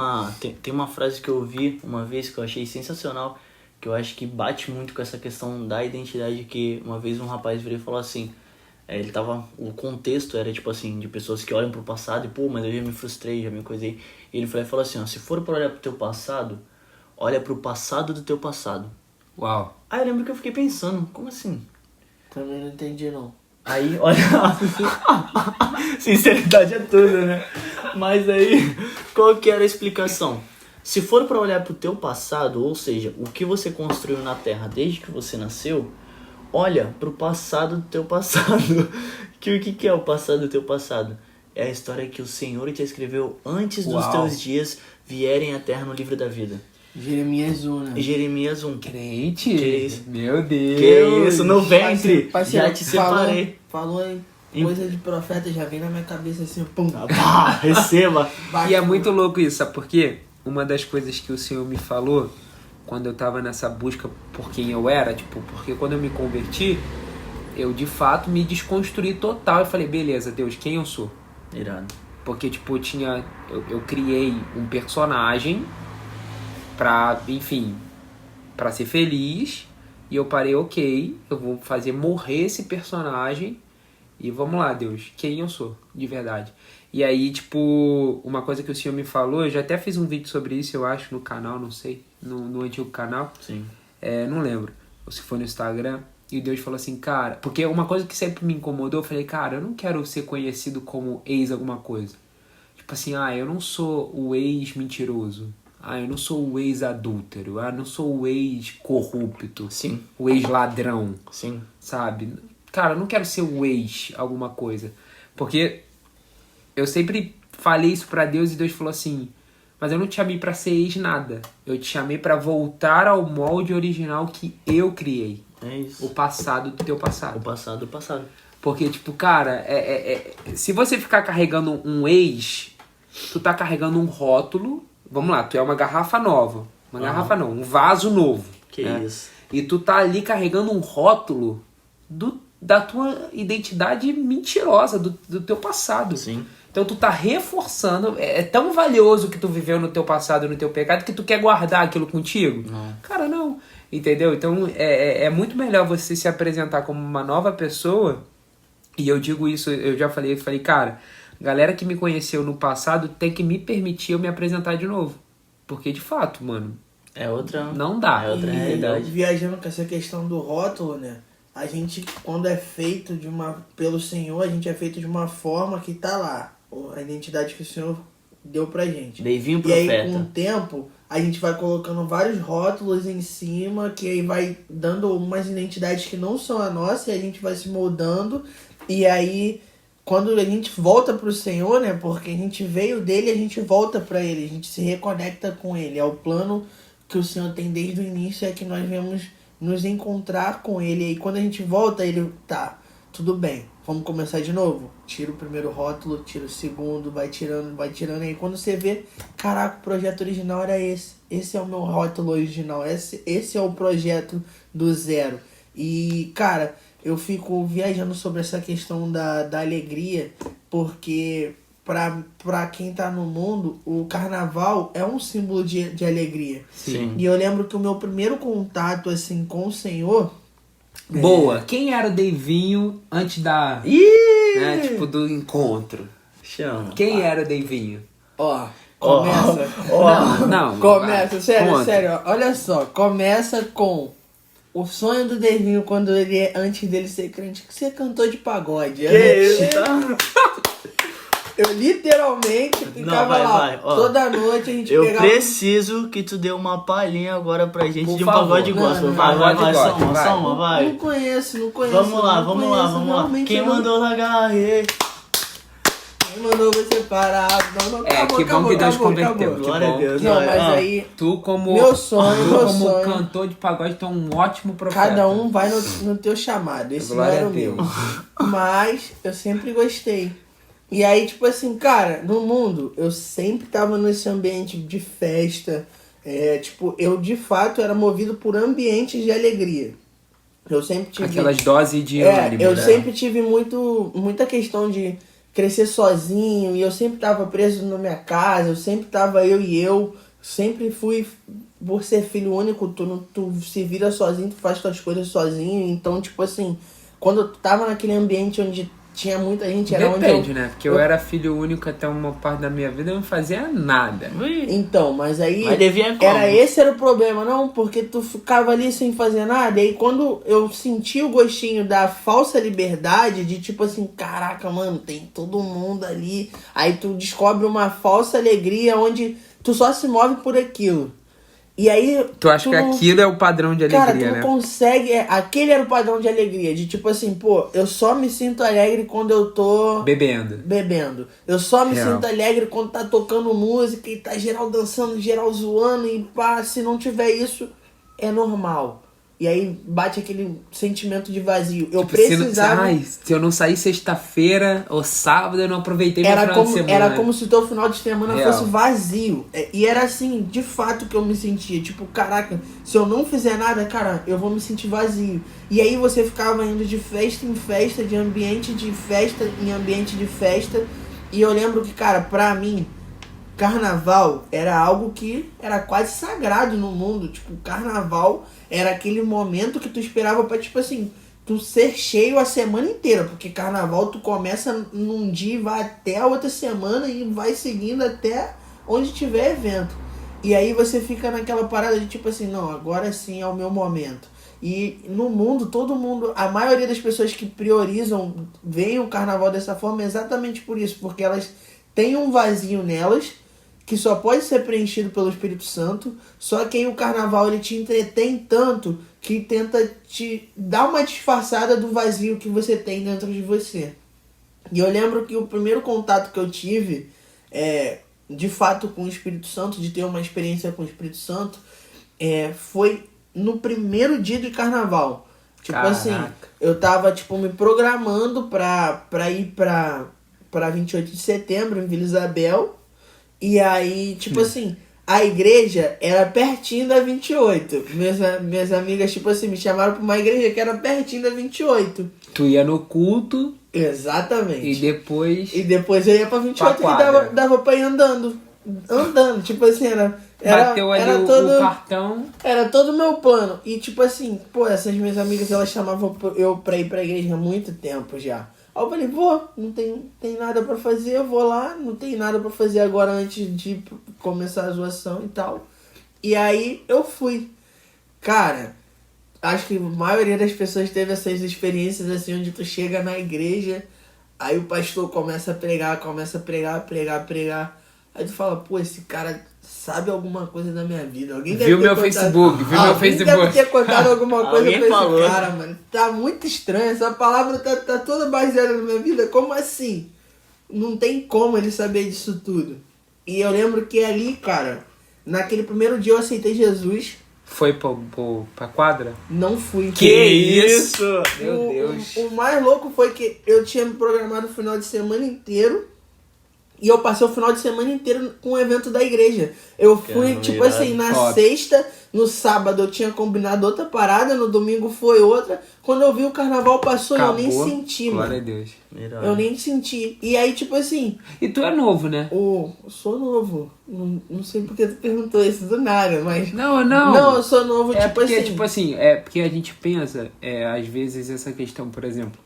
[SPEAKER 2] Tem uma frase que eu ouvi uma vez que eu achei sensacional, que eu acho que bate muito com essa questão da identidade, que uma vez um rapaz virou e falou assim, o contexto era tipo assim, de pessoas que olham pro passado e pô, mas eu já me frustrei, já me coisei. E ele falou assim, ó, se for pra olhar pro teu passado, olha pro passado do teu passado.
[SPEAKER 3] Uau.
[SPEAKER 2] Aí eu lembro que eu fiquei pensando, como assim?
[SPEAKER 1] Também não entendi, não.
[SPEAKER 2] Aí, olha, sinceridade é tudo, né? Mas aí, qual que era a explicação? Se for pra olhar pro teu passado, ou seja, o que você construiu na Terra desde que você nasceu, olha pro passado do teu passado. Que o que é o passado do teu passado? É a história que o Senhor te escreveu antes dos
[SPEAKER 3] Uau.
[SPEAKER 2] teus dias vierem à Terra no livro da vida.
[SPEAKER 1] Jeremias 1, né?
[SPEAKER 2] Jeremias 1.
[SPEAKER 3] Crente?
[SPEAKER 2] Que isso?
[SPEAKER 3] Meu Deus.
[SPEAKER 2] Que isso, no ventre.
[SPEAKER 1] Parceiro,
[SPEAKER 2] Já te separei.
[SPEAKER 1] Falou em coisa de profeta, já vem na minha cabeça assim, pum.
[SPEAKER 2] Pá, receba.
[SPEAKER 1] Bate,
[SPEAKER 3] E é muito louco isso, sabe por quê? Uma das coisas que o Senhor me falou quando eu tava nessa busca por quem eu era, tipo, porque quando eu me converti, eu de fato me desconstruí total e falei, beleza, Deus, quem eu sou?
[SPEAKER 2] Irado.
[SPEAKER 3] Porque, tipo, eu criei um personagem pra, enfim, pra ser feliz. E eu parei, ok, eu vou fazer morrer esse personagem. E vamos lá, Deus, quem eu sou, de verdade. E aí, tipo, uma coisa que o Senhor me falou, eu já até fiz um vídeo sobre isso, eu acho, no canal, não sei, no antigo canal.
[SPEAKER 2] Sim.
[SPEAKER 3] Não lembro, ou se foi no Instagram. E Deus falou assim, cara... Porque uma coisa que sempre me incomodou, eu falei, cara, eu não quero ser conhecido como ex alguma coisa. Tipo assim, eu não sou o ex mentiroso. Eu não sou o ex adúltero. Eu não sou o ex corrupto.
[SPEAKER 2] Sim.
[SPEAKER 3] O ex ladrão.
[SPEAKER 2] Sim.
[SPEAKER 3] Sabe? Cara, eu não quero ser o ex alguma coisa. Porque eu sempre falei isso pra Deus e Deus falou assim... Mas eu não te chamei pra ser ex nada. Eu te chamei pra voltar ao molde original que eu criei.
[SPEAKER 2] É isso.
[SPEAKER 3] O passado do teu passado.
[SPEAKER 2] O passado do passado.
[SPEAKER 3] Porque, tipo, cara, se você ficar carregando um ex, tu tá carregando um rótulo. Vamos lá, tu é uma garrafa nova. Uma garrafa não, um vaso novo.
[SPEAKER 2] Que isso.
[SPEAKER 3] E tu tá ali carregando um rótulo da tua identidade mentirosa, do teu passado.
[SPEAKER 2] Sim.
[SPEAKER 3] Então tu tá reforçando, é tão valioso que tu viveu no teu passado, no teu pecado, que tu quer guardar aquilo contigo?
[SPEAKER 2] Não.
[SPEAKER 3] Cara, não. Entendeu? Então é muito melhor você se apresentar como uma nova pessoa. E eu digo isso, eu já falei, cara, galera que me conheceu no passado tem que me permitir eu me apresentar de novo. Porque de fato, mano,
[SPEAKER 2] É outra...
[SPEAKER 3] não dá.
[SPEAKER 2] É outra
[SPEAKER 1] E
[SPEAKER 2] realidade.
[SPEAKER 1] viajando com essa questão do rótulo, né? A gente, quando é feito pelo Senhor, a gente é feito de uma forma que tá lá. A identidade que o Senhor deu pra gente.
[SPEAKER 2] Deivinho
[SPEAKER 1] E aí,
[SPEAKER 2] profeta.
[SPEAKER 1] com o tempo, a gente vai colocando vários rótulos em cima, que aí vai dando umas identidades que não são a nossa, e a gente vai se moldando. E aí, quando a gente volta pro Senhor, né? Porque a gente veio dele, a gente volta pra ele, a gente se reconecta com ele. É o plano que o Senhor tem desde o início, é que nós viemos nos encontrar com ele. E aí, quando a gente volta, ele tá, tudo bem, vamos começar de novo. Tira o primeiro rótulo, tira o segundo, vai tirando. E aí quando você vê, caraca, o projeto original era esse. Esse é o meu rótulo original. Esse é o projeto do zero. E, cara, eu fico viajando sobre essa questão da alegria, porque pra quem tá no mundo, o carnaval é um símbolo de alegria.
[SPEAKER 2] Sim.
[SPEAKER 1] E eu lembro que o meu primeiro contato, assim, com o Senhor...
[SPEAKER 3] Boa. Quem era o Deivinho antes da...
[SPEAKER 2] Ih!
[SPEAKER 3] Né, tipo, do encontro?
[SPEAKER 2] Chama.
[SPEAKER 3] Quem era o Deivinho?
[SPEAKER 1] Ó, começa...
[SPEAKER 3] Não.
[SPEAKER 1] Começa, sério,
[SPEAKER 3] conta.
[SPEAKER 1] sério, olha só, começa com o sonho do Devinho quando ele, antes dele ser crente, que você cantou de pagode.
[SPEAKER 2] Que isso, tá?
[SPEAKER 1] Eu literalmente ficava lá,
[SPEAKER 2] vai. Ó,
[SPEAKER 1] toda noite a gente
[SPEAKER 2] Eu
[SPEAKER 1] pegava...
[SPEAKER 2] preciso que tu dê uma palhinha agora pra gente
[SPEAKER 3] Por
[SPEAKER 2] de um
[SPEAKER 3] favor.
[SPEAKER 2] pagode
[SPEAKER 1] Não,
[SPEAKER 2] gospel.
[SPEAKER 1] não,
[SPEAKER 2] Vai,
[SPEAKER 3] pagode
[SPEAKER 2] vai,
[SPEAKER 3] gospel, vai.
[SPEAKER 2] soma, vai.
[SPEAKER 1] Não conheço.
[SPEAKER 2] Vamos lá,
[SPEAKER 1] não
[SPEAKER 2] vamos lá,
[SPEAKER 1] conheço,
[SPEAKER 2] vamos lá.
[SPEAKER 1] realmente
[SPEAKER 2] Quem
[SPEAKER 1] não.
[SPEAKER 2] mandou largar?
[SPEAKER 1] Quem mandou você parar? Não, acabou,
[SPEAKER 3] que bom que Deus
[SPEAKER 1] acabou,
[SPEAKER 3] converteu.
[SPEAKER 1] acabou.
[SPEAKER 2] Glória a
[SPEAKER 3] bom.
[SPEAKER 2] Deus.
[SPEAKER 1] Não,
[SPEAKER 2] vai,
[SPEAKER 1] mas
[SPEAKER 2] ó.
[SPEAKER 1] aí,
[SPEAKER 3] Tu como
[SPEAKER 1] Meu sonho,
[SPEAKER 3] tu
[SPEAKER 1] meu
[SPEAKER 3] como
[SPEAKER 1] sonho.
[SPEAKER 3] cantor de pagode, tu é um ótimo profeta.
[SPEAKER 1] cada um vai no teu chamado. Esse não
[SPEAKER 3] Glória
[SPEAKER 1] era
[SPEAKER 3] a
[SPEAKER 1] o meu.
[SPEAKER 3] Deus.
[SPEAKER 1] Mas eu sempre gostei. E aí, tipo assim, cara, no mundo, eu sempre tava nesse ambiente de festa. Eu de fato era movido por ambientes de alegria. Eu sempre tive...
[SPEAKER 3] Aquelas doses de ânimo,
[SPEAKER 1] eu
[SPEAKER 3] né?
[SPEAKER 1] sempre tive muita questão de crescer sozinho. E eu sempre tava preso na minha casa. Eu sempre tava eu. Sempre fui... Por ser filho único, tu se vira sozinho, tu faz tuas coisas sozinho. Então, tipo assim, quando eu tava naquele ambiente onde tinha muita gente, era
[SPEAKER 3] Depende,
[SPEAKER 1] onde
[SPEAKER 3] né? Porque eu era filho único até uma parte da minha vida, eu não fazia nada.
[SPEAKER 2] Ui.
[SPEAKER 1] Então, mas aí...
[SPEAKER 2] Mas devia como?
[SPEAKER 1] Esse era o problema, não, porque tu ficava ali sem fazer nada, e aí quando eu senti o gostinho da falsa liberdade, de tipo assim, caraca, mano, tem todo mundo ali, aí tu descobre uma falsa alegria onde tu só se move por aquilo. E aí...
[SPEAKER 3] Tu acha que aquilo é o padrão de alegria,
[SPEAKER 1] cara, tu
[SPEAKER 3] né?
[SPEAKER 1] não consegue... aquele era o padrão de alegria. De tipo assim, pô, eu só me sinto alegre quando eu tô... Bebendo. Eu só me
[SPEAKER 3] Real.
[SPEAKER 1] sinto alegre quando tá tocando música e tá geral dançando, geral zoando. E pá, se não tiver isso, é normal. E aí bate aquele sentimento de vazio. Eu
[SPEAKER 3] Tipo,
[SPEAKER 1] precisava...
[SPEAKER 3] se eu não sair sexta-feira ou sábado, eu não aproveitei meu final de semana.
[SPEAKER 1] Era como se o teu final de semana
[SPEAKER 3] Real.
[SPEAKER 1] fosse vazio. E era assim, de fato, que eu me sentia. Tipo, caraca, se eu não fizer nada, cara, eu vou me sentir vazio. E aí você ficava indo de festa em festa, de ambiente de festa em ambiente de festa. E eu lembro que, cara, pra mim, carnaval era algo que era quase sagrado no mundo. Tipo, carnaval era aquele momento que tu esperava pra, tipo assim, tu ser cheio a semana inteira. Porque carnaval tu começa num dia e vai até a outra semana e vai seguindo até onde tiver evento. E aí você fica naquela parada de tipo assim, não, agora sim é o meu momento. E no mundo, todo mundo, a maioria das pessoas que priorizam, veem o carnaval dessa forma é exatamente por isso. Porque elas têm um vazio nelas que só pode ser preenchido pelo Espírito Santo, só que aí o carnaval ele te entretém tanto que tenta te dar uma disfarçada do vazio que você tem dentro de você. E eu lembro que o primeiro contato que eu tive, de fato com o Espírito Santo, de ter uma experiência com o Espírito Santo, foi no primeiro dia de carnaval. Tipo
[SPEAKER 3] Caraca.
[SPEAKER 1] assim, eu tava tipo me programando pra ir pra 28 de setembro em Vila Isabel. E aí, tipo assim, a igreja era pertinho da 28. Minhas amigas, tipo assim, me chamaram pra uma igreja que era pertinho da 28.
[SPEAKER 3] Tu ia no culto
[SPEAKER 1] Exatamente.
[SPEAKER 3] e depois...
[SPEAKER 1] depois eu ia pra 28
[SPEAKER 3] Pra
[SPEAKER 1] e
[SPEAKER 3] quadra.
[SPEAKER 1] dava pra ir andando. Tipo assim,
[SPEAKER 3] Bateu ali
[SPEAKER 1] era
[SPEAKER 3] o
[SPEAKER 1] todo,
[SPEAKER 3] cartão.
[SPEAKER 1] era todo o meu plano. E tipo assim, pô, essas minhas amigas, elas chamavam eu pra ir pra igreja há muito tempo já. Aí eu falei, vou, não tem nada pra fazer, eu vou lá, não tem nada pra fazer agora antes de começar a zoação e tal. E aí eu fui. Cara, acho que a maioria das pessoas teve essas experiências assim, onde tu chega na igreja, aí o pastor começa a pregar. Aí tu fala, pô, esse cara sabe alguma coisa da minha vida. Alguém deve
[SPEAKER 3] Viu
[SPEAKER 1] ter
[SPEAKER 3] meu
[SPEAKER 1] contado...
[SPEAKER 3] Facebook, viu meu
[SPEAKER 1] Alguém
[SPEAKER 3] Facebook.
[SPEAKER 1] deve ter contado alguma coisa
[SPEAKER 2] Alguém
[SPEAKER 1] pra
[SPEAKER 2] falou.
[SPEAKER 1] esse cara, mano. Tá muito estranho. Essa palavra tá toda baseada na minha vida. Como assim? Não tem como ele saber disso tudo. E eu lembro que ali, cara, naquele primeiro dia eu aceitei Jesus.
[SPEAKER 3] Foi pra quadra?
[SPEAKER 1] Não fui.
[SPEAKER 2] Que isso?
[SPEAKER 3] Meu Deus.
[SPEAKER 1] O mais louco foi que eu tinha me programado o final de semana inteiro. E eu passei o final de semana inteiro com o evento da igreja. Eu fui,
[SPEAKER 2] Caramba,
[SPEAKER 1] tipo
[SPEAKER 2] irado.
[SPEAKER 1] assim, na
[SPEAKER 3] Top.
[SPEAKER 1] sexta, no sábado eu tinha combinado outra parada, no domingo foi outra. Quando eu vi o carnaval passou, eu nem senti,
[SPEAKER 3] Glória a
[SPEAKER 1] mano.
[SPEAKER 3] Deus.
[SPEAKER 2] Irado.
[SPEAKER 1] Eu nem senti. E aí, tipo assim,
[SPEAKER 3] E tu é novo, né?
[SPEAKER 1] eu sou novo. Não sei porque tu perguntou isso do nada, mas...
[SPEAKER 3] Não.
[SPEAKER 1] Não, eu sou novo,
[SPEAKER 3] É
[SPEAKER 1] tipo
[SPEAKER 3] porque,
[SPEAKER 1] assim...
[SPEAKER 3] tipo assim, é porque a gente pensa, às vezes, essa questão, por exemplo,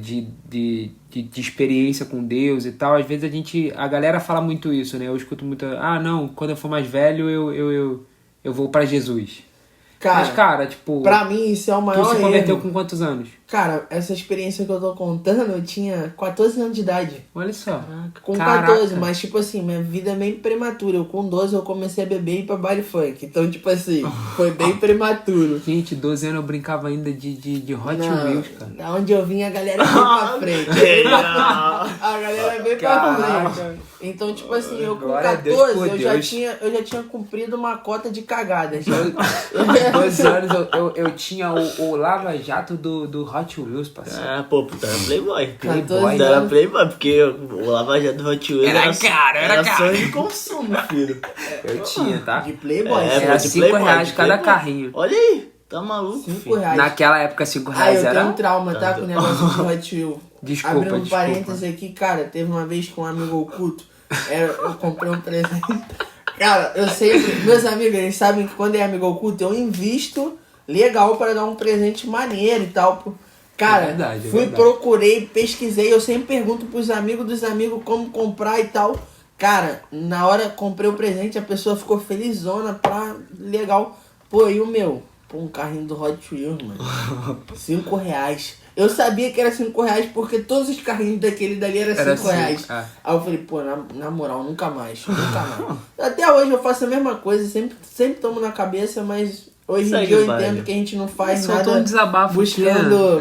[SPEAKER 3] de experiência com Deus e tal, às vezes a galera fala muito isso, né? Eu escuto muito, não, quando eu for mais velho eu vou pra Jesus.
[SPEAKER 1] Cara,
[SPEAKER 3] Mas, cara, tipo,
[SPEAKER 1] pra mim isso é o
[SPEAKER 3] tu
[SPEAKER 1] maior
[SPEAKER 3] se converteu
[SPEAKER 1] erro.
[SPEAKER 3] com quantos anos?
[SPEAKER 1] Cara, essa experiência que eu tô contando, eu tinha 14 anos de idade.
[SPEAKER 3] Olha só.
[SPEAKER 1] Com
[SPEAKER 3] Caraca.
[SPEAKER 1] 14, mas tipo assim, minha vida é bem prematura. Eu com 12 eu comecei a beber e ir pra baile funk. Então, tipo assim, foi bem prematuro.
[SPEAKER 3] Gente, 12 anos eu brincava ainda de Hot
[SPEAKER 1] Não,
[SPEAKER 3] Wheels, cara.
[SPEAKER 1] da onde eu vim a galera veio pra frente. A galera veio pra
[SPEAKER 3] Caraca.
[SPEAKER 1] frente. Então, tipo assim, eu com
[SPEAKER 3] Glória a Deus
[SPEAKER 1] 14,
[SPEAKER 3] por
[SPEAKER 1] eu já
[SPEAKER 3] Deus.
[SPEAKER 1] tinha cumprido uma cota de cagadas. Já.
[SPEAKER 3] 12 anos eu tinha o Lava Jato do Hot Wheels, parceiro.
[SPEAKER 2] Ah, pô, tu era playboy.
[SPEAKER 1] 14
[SPEAKER 2] Tu era
[SPEAKER 1] anos.
[SPEAKER 2] playboy, porque o Lava Jato do Hot Wheels
[SPEAKER 3] Era caro, era caro.
[SPEAKER 2] sonho de consumo, filho.
[SPEAKER 3] Eu tinha, tá?
[SPEAKER 1] De Playboy.
[SPEAKER 2] É,
[SPEAKER 3] Era
[SPEAKER 2] de
[SPEAKER 3] 5
[SPEAKER 2] Playboy,
[SPEAKER 3] reais
[SPEAKER 2] de
[SPEAKER 3] cada
[SPEAKER 2] Playboy.
[SPEAKER 3] carrinho.
[SPEAKER 2] Olha aí, tá maluco,
[SPEAKER 1] 5
[SPEAKER 2] filho.
[SPEAKER 1] reais.
[SPEAKER 3] Naquela época, 5
[SPEAKER 1] Ah,
[SPEAKER 3] reais
[SPEAKER 1] eu
[SPEAKER 3] era...
[SPEAKER 1] tenho trauma, tá? Com o negócio de Hot Wheels.
[SPEAKER 3] Desculpa,
[SPEAKER 1] Abrindo um
[SPEAKER 3] desculpa.
[SPEAKER 1] parênteses aqui, cara, teve uma vez com um amigo oculto, eu comprei um presente. Cara, eu sempre, meus amigos, eles sabem que quando é amigo oculto, eu invisto legal para dar um presente maneiro e tal. Cara,
[SPEAKER 3] É verdade, é
[SPEAKER 1] fui,
[SPEAKER 3] verdade.
[SPEAKER 1] procurei, pesquisei, eu sempre pergunto pros amigos dos amigos como comprar e tal. Cara, na hora comprei o presente, a pessoa ficou felizona, legal. Pô, e o meu? Pô, um carrinho do Hot Wheels, mano. R$5. Eu sabia que era R$5 porque todos os carrinhos daquele dali eram R$5. Aí eu falei, pô, na moral, nunca mais. Até hoje eu faço a mesma coisa, sempre tomo na cabeça, mas hoje em dia eu entendo que a gente não faz nada
[SPEAKER 3] um desabafo
[SPEAKER 1] buscando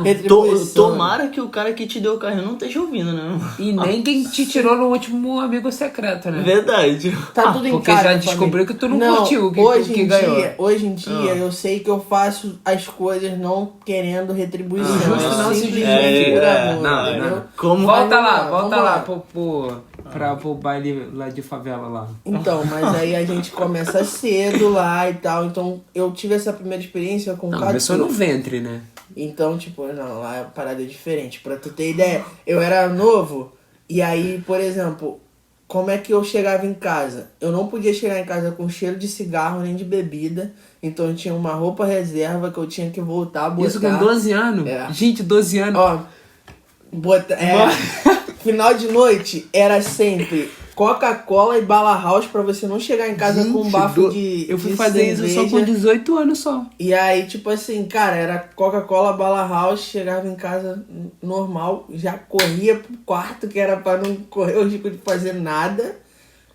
[SPEAKER 1] retribuição.
[SPEAKER 2] Tomara que o cara que te deu o carrinho não esteja ouvindo, né?
[SPEAKER 3] E nem quem te tirou no último amigo secreto, né?
[SPEAKER 2] Verdade.
[SPEAKER 1] Tá tudo em
[SPEAKER 3] porque
[SPEAKER 1] casa,
[SPEAKER 3] já descobriu que tu não curtiu o que ganhou.
[SPEAKER 1] Hoje em dia eu sei que eu faço as coisas não querendo retribuição.
[SPEAKER 3] Justo não se
[SPEAKER 1] simplesmente por amor,
[SPEAKER 3] não.
[SPEAKER 1] entendeu?
[SPEAKER 3] Volta lá pro baile lá de favela lá.
[SPEAKER 1] Então, mas aí a gente começa cedo lá e tal. Então eu tive essa primeira experiência com 14.
[SPEAKER 3] Começou no ventre, né?
[SPEAKER 1] Então, tipo, não, lá a parada é diferente. Pra tu ter ideia, eu era novo e aí, por exemplo, como é que eu chegava em casa? Eu não podia chegar em casa com cheiro de cigarro nem de bebida. Então eu tinha uma roupa reserva que eu tinha que voltar a botar.
[SPEAKER 3] Isso com 12 anos?
[SPEAKER 1] É.
[SPEAKER 3] Gente, 12 anos.
[SPEAKER 1] Ó, final de noite era sempre Coca-Cola e Bala House pra você não chegar em casa com um bafo de
[SPEAKER 3] Eu fui
[SPEAKER 1] de
[SPEAKER 3] fazer
[SPEAKER 1] cerveja.
[SPEAKER 3] isso só com 18 anos só.
[SPEAKER 1] E aí, tipo assim, cara, era Coca-Cola, Bala House, chegava em casa normal, já corria pro quarto, que era pra não correr o risco de fazer nada.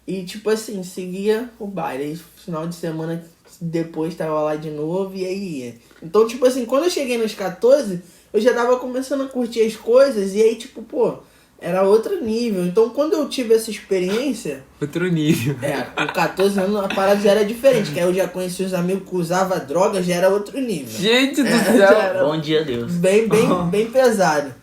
[SPEAKER 1] E, tipo assim, seguia o baile. Aí, final de semana depois tava lá de novo e aí ia. Então, tipo assim, quando eu cheguei nos 14, eu já tava começando a curtir as coisas e aí, tipo, pô, era outro nível. Então, quando eu tive essa experiência...
[SPEAKER 3] Outro nível.
[SPEAKER 1] Com 14 anos a parada já era diferente. Que aí eu já conheci os amigos que usavam droga, já era outro nível.
[SPEAKER 3] Gente do céu.
[SPEAKER 2] Bom dia, Deus.
[SPEAKER 1] Bem pesado.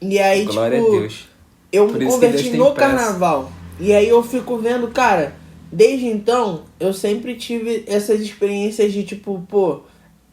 [SPEAKER 1] E aí,
[SPEAKER 3] Glória
[SPEAKER 1] tipo...
[SPEAKER 3] a Deus.
[SPEAKER 1] Eu
[SPEAKER 3] Por
[SPEAKER 1] me
[SPEAKER 3] isso que
[SPEAKER 1] converti
[SPEAKER 3] Deus tem
[SPEAKER 1] no
[SPEAKER 3] pressa.
[SPEAKER 1] carnaval. E aí eu fico vendo, cara... Desde então, eu sempre tive essas experiências de tipo, pô...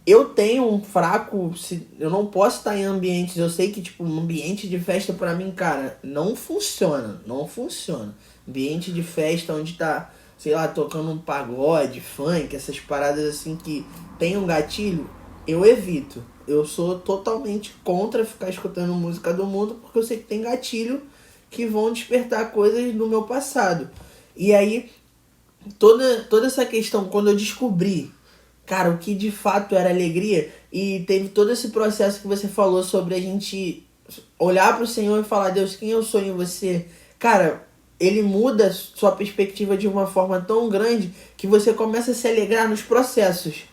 [SPEAKER 1] Eu tenho um fraco... Eu não posso estar em ambientes... Eu sei que, tipo, um ambiente de festa pra mim, cara... Não funciona. Não funciona. Ambiente de festa onde tá... Sei lá, tocando um pagode, funk... Essas paradas assim que tem um gatilho... Eu evito. Eu sou totalmente contra ficar escutando música do mundo... Porque eu sei que tem gatilho... Que vão despertar coisas do meu passado. E aí... Toda essa questão... Quando eu descobri... Cara, o que de fato era alegria, e teve todo esse processo que você falou sobre a gente olhar pro Senhor e falar, Deus, quem eu sou em você? Cara, ele muda sua perspectiva de uma forma tão grande que você começa a se alegrar nos processos.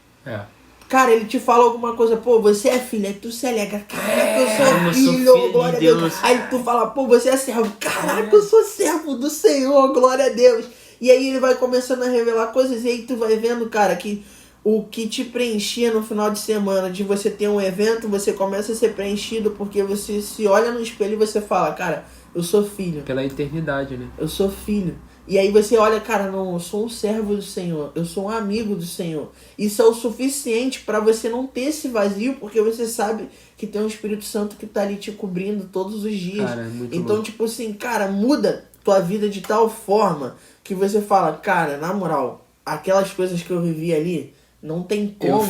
[SPEAKER 1] Cara, ele te fala alguma coisa, pô, você é filho, aí tu se alegra, caraca, eu sou filho, glória a Deus. Aí tu fala, pô, você é servo, caraca, eu sou servo do Senhor, glória a Deus. E aí ele vai começando a revelar coisas, e aí tu vai vendo, cara, que o que te preenchia no final de semana, de você ter um evento, você começa a ser preenchido porque você se olha no espelho e você fala, cara, eu sou filho.
[SPEAKER 3] Pela eternidade, né?
[SPEAKER 1] Eu sou filho. E aí você olha, cara, não, eu sou um servo do Senhor, eu sou um amigo do Senhor. Isso é o suficiente para você não ter esse vazio, porque você sabe que tem um Espírito Santo que tá ali te cobrindo todos os dias.
[SPEAKER 3] Cara, é muito
[SPEAKER 1] então,
[SPEAKER 3] louco.
[SPEAKER 1] tipo assim, cara, muda tua vida de tal forma que você fala, cara, na moral, aquelas coisas que eu vivi ali, não tem como.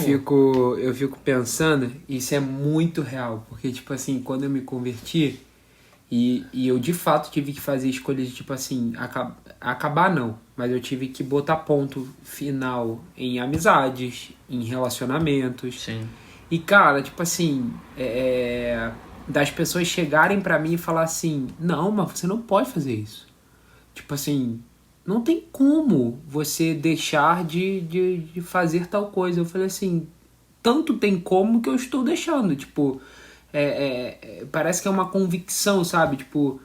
[SPEAKER 3] Eu fico pensando, isso é muito real, porque, tipo assim, quando eu me converti, e eu de fato tive que fazer escolhas de, tipo assim, acabar não, mas eu tive que botar ponto final em amizades, em relacionamentos.
[SPEAKER 2] Sim.
[SPEAKER 3] E, cara, tipo assim, das pessoas chegarem pra mim e falar assim, não, mas você não pode fazer isso. Tipo assim... Não tem como você deixar de fazer tal coisa. Eu falei assim, tanto tem como que eu estou deixando. Tipo, parece que é uma convicção, sabe? Tipo,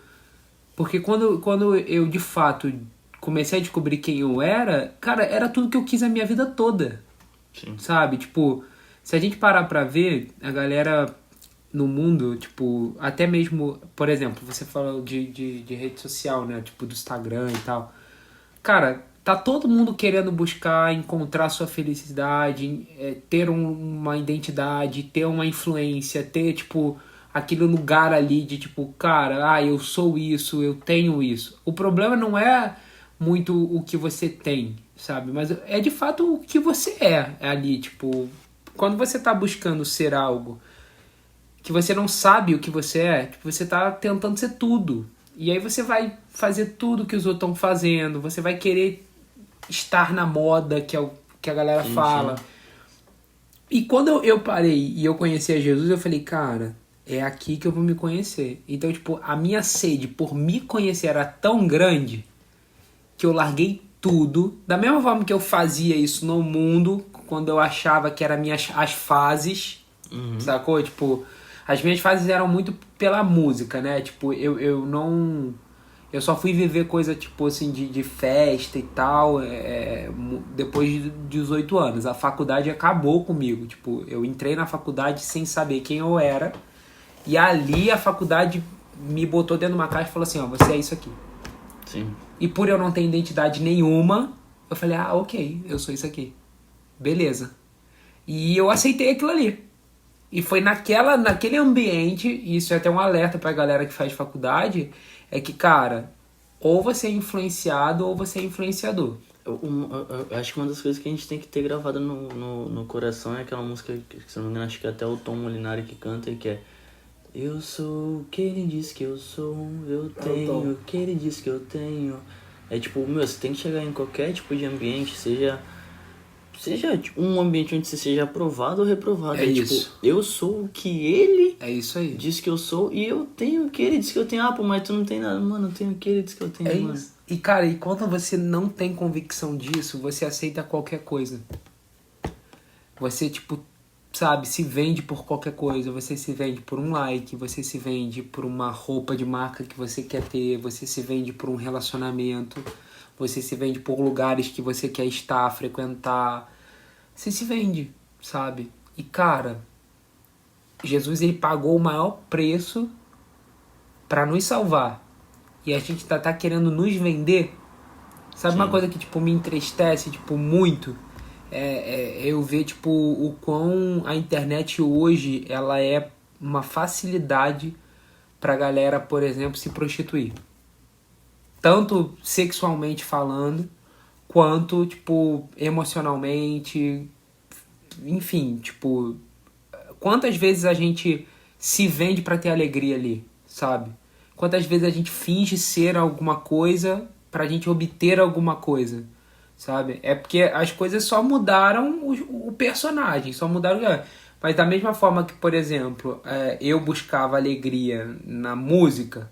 [SPEAKER 3] porque quando eu de fato comecei a descobrir quem eu era, cara, era tudo que eu quis a minha vida toda.
[SPEAKER 2] Sim.
[SPEAKER 3] Sabe? Tipo, se a gente parar pra ver, a galera no mundo, tipo, até mesmo, por exemplo, você falou de rede social, né? Tipo, do Instagram e tal. Cara, tá todo mundo querendo buscar encontrar sua felicidade, ter uma identidade, ter uma influência, ter, tipo, aquele lugar ali de, tipo, cara, eu sou isso, eu tenho isso. O problema não é muito o que você tem, sabe? Mas é de fato o que você é ali, tipo, quando você tá buscando ser algo que você não sabe o que você é, tipo, você tá tentando ser tudo. E aí você vai fazer tudo que os outros estão fazendo, você vai querer estar na moda, que é o que a galera fala. E quando eu parei e eu conheci a Jesus, eu falei, cara, é aqui que eu vou me conhecer. Então, tipo, a minha sede por me conhecer era tão grande que eu larguei tudo. Da mesma forma que eu fazia isso no mundo, quando eu achava que eram as fases, sacou? Tipo, as minhas fases eram muito pela música, né? Tipo, eu não... Eu só fui viver coisa, tipo assim, de festa e tal, depois de 18 anos. A faculdade acabou comigo. Tipo, eu entrei na faculdade sem saber quem eu era. E ali a faculdade me botou dentro de uma caixa e falou assim, ó, você é isso aqui.
[SPEAKER 2] Sim.
[SPEAKER 3] E por eu não ter identidade nenhuma, eu falei, ah, ok, eu sou isso aqui. Beleza. E eu aceitei aquilo ali. E foi naquele ambiente, e isso é até um alerta pra galera que faz faculdade, é que, cara, ou você é influenciado ou você é influenciador.
[SPEAKER 2] Eu acho que uma das coisas que a gente tem que ter gravada no coração é aquela música que, se não me engano, acho que é até o Tom Molinari que canta, que é eu sou o que ele diz que eu sou, eu tenho o que ele diz que eu tenho. É tipo, meu, você tem que chegar em qualquer tipo de ambiente, seja tipo, um ambiente onde você seja aprovado ou reprovado.
[SPEAKER 3] É
[SPEAKER 2] tipo,
[SPEAKER 3] isso.
[SPEAKER 2] eu sou o que ele
[SPEAKER 3] É isso aí.
[SPEAKER 2] diz que eu sou e eu tenho o que ele diz que eu tenho. Ah, pô, mas tu não tem nada. Mano, eu tenho o que ele diz que eu tenho,
[SPEAKER 3] É
[SPEAKER 2] mano.
[SPEAKER 3] isso. E, cara, e quando você não tem convicção disso, você aceita qualquer coisa. Você, tipo, sabe, se vende por qualquer coisa. Você se vende por um like, você se vende por uma roupa de marca que você quer ter, você se vende por um relacionamento, você se vende por lugares que você quer estar, frequentar. Você se vende, sabe? E, cara, Jesus, ele pagou o maior preço para nos salvar. E a gente tá querendo nos vender. Sabe? Sim. Uma coisa que, tipo, me entristece, tipo, muito? Eu ver, tipo, o quão a internet hoje, ela é uma facilidade pra galera, por exemplo, se prostituir. Tanto sexualmente falando, quanto, tipo, emocionalmente. Enfim, tipo, quantas vezes a gente se vende pra ter alegria ali, sabe? Quantas vezes a gente finge ser alguma coisa pra gente obter alguma coisa, sabe? É porque as coisas só mudaram o personagem, só mudaram... Mas da mesma forma que, por exemplo, eu buscava alegria na música,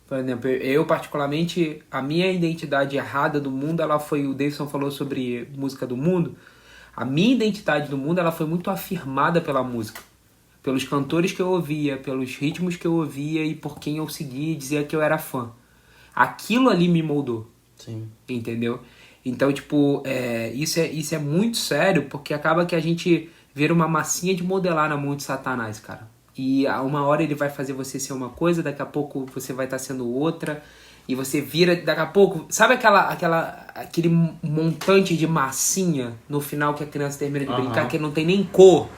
[SPEAKER 3] por exemplo, eu particularmente, a minha identidade errada do mundo, ela foi... O Davidson falou sobre música do mundo. A minha identidade do mundo, ela foi muito afirmada pela música. Pelos cantores que eu ouvia, pelos ritmos que eu ouvia e por quem eu seguia e dizia que eu era fã. Aquilo ali me moldou.
[SPEAKER 2] Sim.
[SPEAKER 3] Entendeu? Então, tipo, isso é muito sério, porque acaba que a gente vira uma massinha de modelar na mão de Satanás, cara. E a uma hora ele vai fazer você ser uma coisa, daqui a pouco você vai estar sendo outra, e você vira, daqui a pouco... Sabe aquele montante de massinha no final que a criança termina de brincar, que não tem nem cor?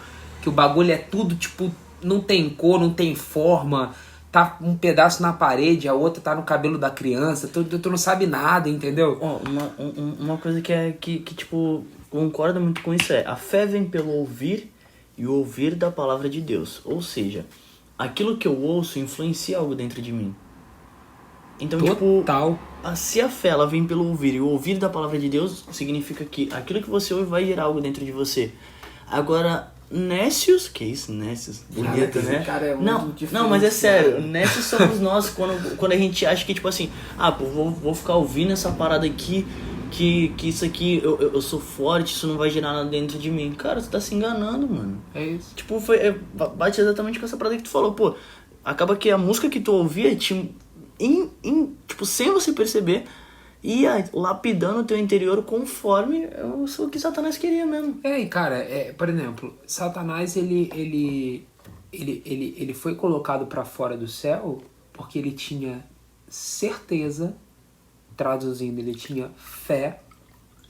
[SPEAKER 3] Que o bagulho é tudo, tipo, não tem cor, não tem forma, tá um pedaço na parede, a outra tá no cabelo da criança, tu não sabe nada, entendeu?
[SPEAKER 2] Uma coisa que, tipo, concorda muito com isso a fé vem pelo ouvir e o ouvir da palavra de Deus. Ou seja, aquilo que eu ouço influencia algo dentro de mim. Então,
[SPEAKER 3] total.
[SPEAKER 2] Tipo, se a fé ela vem pelo ouvir e o ouvir da palavra de Deus, significa que aquilo que você ouve vai gerar algo dentro de você. Agora... Nécios, que isso, Nécios, bonito, né?
[SPEAKER 1] Cara, é muito
[SPEAKER 2] não, mas é sério, Nécios somos nós quando a gente acha que, tipo assim, pô, vou ficar ouvindo essa parada aqui, que isso aqui, eu sou forte, isso não vai gerar nada dentro de mim. Cara, você tá se enganando, mano.
[SPEAKER 3] É isso.
[SPEAKER 2] Tipo, bate exatamente com essa parada que tu falou, pô, acaba que a música que tu ouvia, tipo, sem você perceber, ia lapidando o teu interior conforme o que Satanás queria mesmo.
[SPEAKER 3] E cara, por exemplo, Satanás ele foi colocado para fora do céu porque ele tinha certeza, traduzindo, ele tinha fé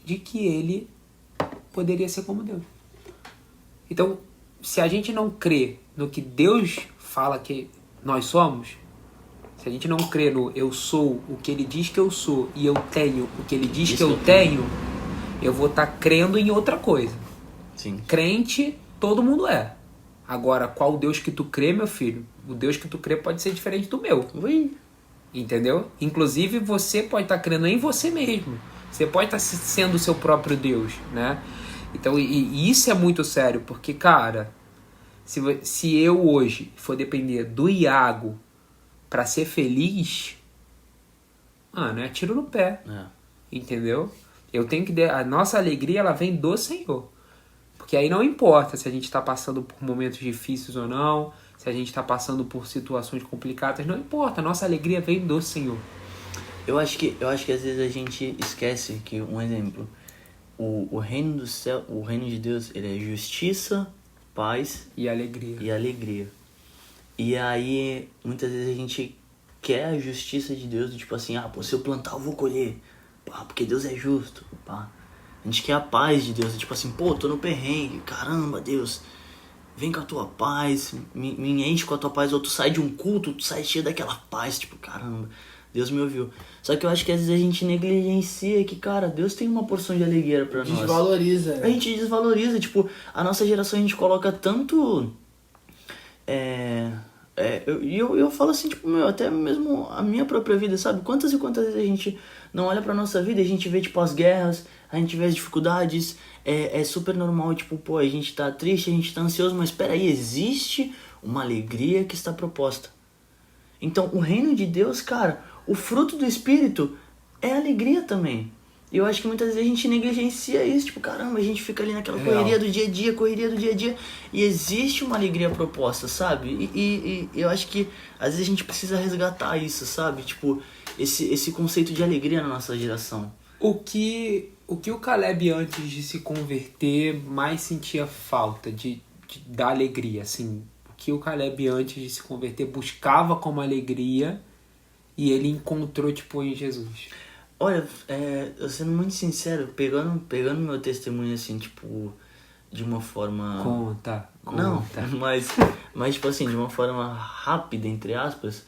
[SPEAKER 3] de que ele poderia ser como Deus. Então, se a gente não crê no que Deus fala que nós somos, se a gente não crê no eu sou o que ele diz que eu sou e eu tenho o que ele diz que eu tenho, eu vou estar crendo em outra coisa.
[SPEAKER 2] Sim.
[SPEAKER 3] Crente, todo mundo é. Agora, qual Deus que tu crê, meu filho? O Deus que tu crê pode ser diferente do meu.
[SPEAKER 2] Ui.
[SPEAKER 3] Entendeu? Inclusive, você pode estar crendo em você mesmo. Você pode estar sendo o seu próprio Deus, né? Então, e isso é muito sério, porque, cara, se eu hoje for depender do Iago pra ser feliz, mano, é tiro no pé, entendeu? Eu tenho que... A nossa alegria, ela vem do Senhor. Porque aí não importa se a gente tá passando por momentos difíceis ou não, se a gente tá passando por situações complicadas, não importa, a nossa alegria vem do Senhor.
[SPEAKER 2] Eu acho que às vezes a gente esquece que, um exemplo, o reino do céu, o reino de Deus, ele é justiça, paz
[SPEAKER 3] E alegria.
[SPEAKER 2] e alegria. E aí, muitas vezes a gente quer a justiça de Deus, tipo assim, pô, se eu plantar eu vou colher, pá, porque Deus é justo, pá. A gente quer a paz de Deus, tipo assim, pô, tô no perrengue, caramba, Deus, vem com a tua paz, me enche com a tua paz, ou tu sai de um culto, tu sai cheio daquela paz, tipo, caramba, Deus me ouviu. Só que eu acho que às vezes a gente negligencia que, cara, Deus tem uma porção de alegria pra nós.
[SPEAKER 1] Desvaloriza.
[SPEAKER 2] A gente desvaloriza, tipo, a nossa geração a gente coloca tanto... Eu falo assim, tipo, meu, até mesmo a minha própria vida, sabe? Quantas e quantas vezes a gente não olha pra nossa vida e a gente vê, tipo, as guerras, a gente vê as dificuldades, é super normal, tipo, pô, a gente tá triste, a gente tá ansioso, mas peraí, existe uma alegria que está proposta. Então, o reino de Deus, cara, o fruto do Espírito é alegria também. E eu acho que muitas vezes a gente negligencia isso, tipo, caramba, a gente fica ali naquela correria do dia a dia, e existe uma alegria proposta, sabe? E eu acho que às vezes a gente precisa resgatar isso, sabe? Tipo, esse conceito de alegria na nossa geração.
[SPEAKER 3] O que o Caleb, antes de se converter, mais sentia falta da alegria, assim? O que o Caleb, antes de se converter, buscava como alegria e ele encontrou, tipo, em Jesus?
[SPEAKER 2] Olha, eu sendo muito sincero, pegando meu testemunho, assim, tipo, de uma forma...
[SPEAKER 3] Conta.
[SPEAKER 2] Não, mas tipo assim, de uma forma rápida, entre aspas,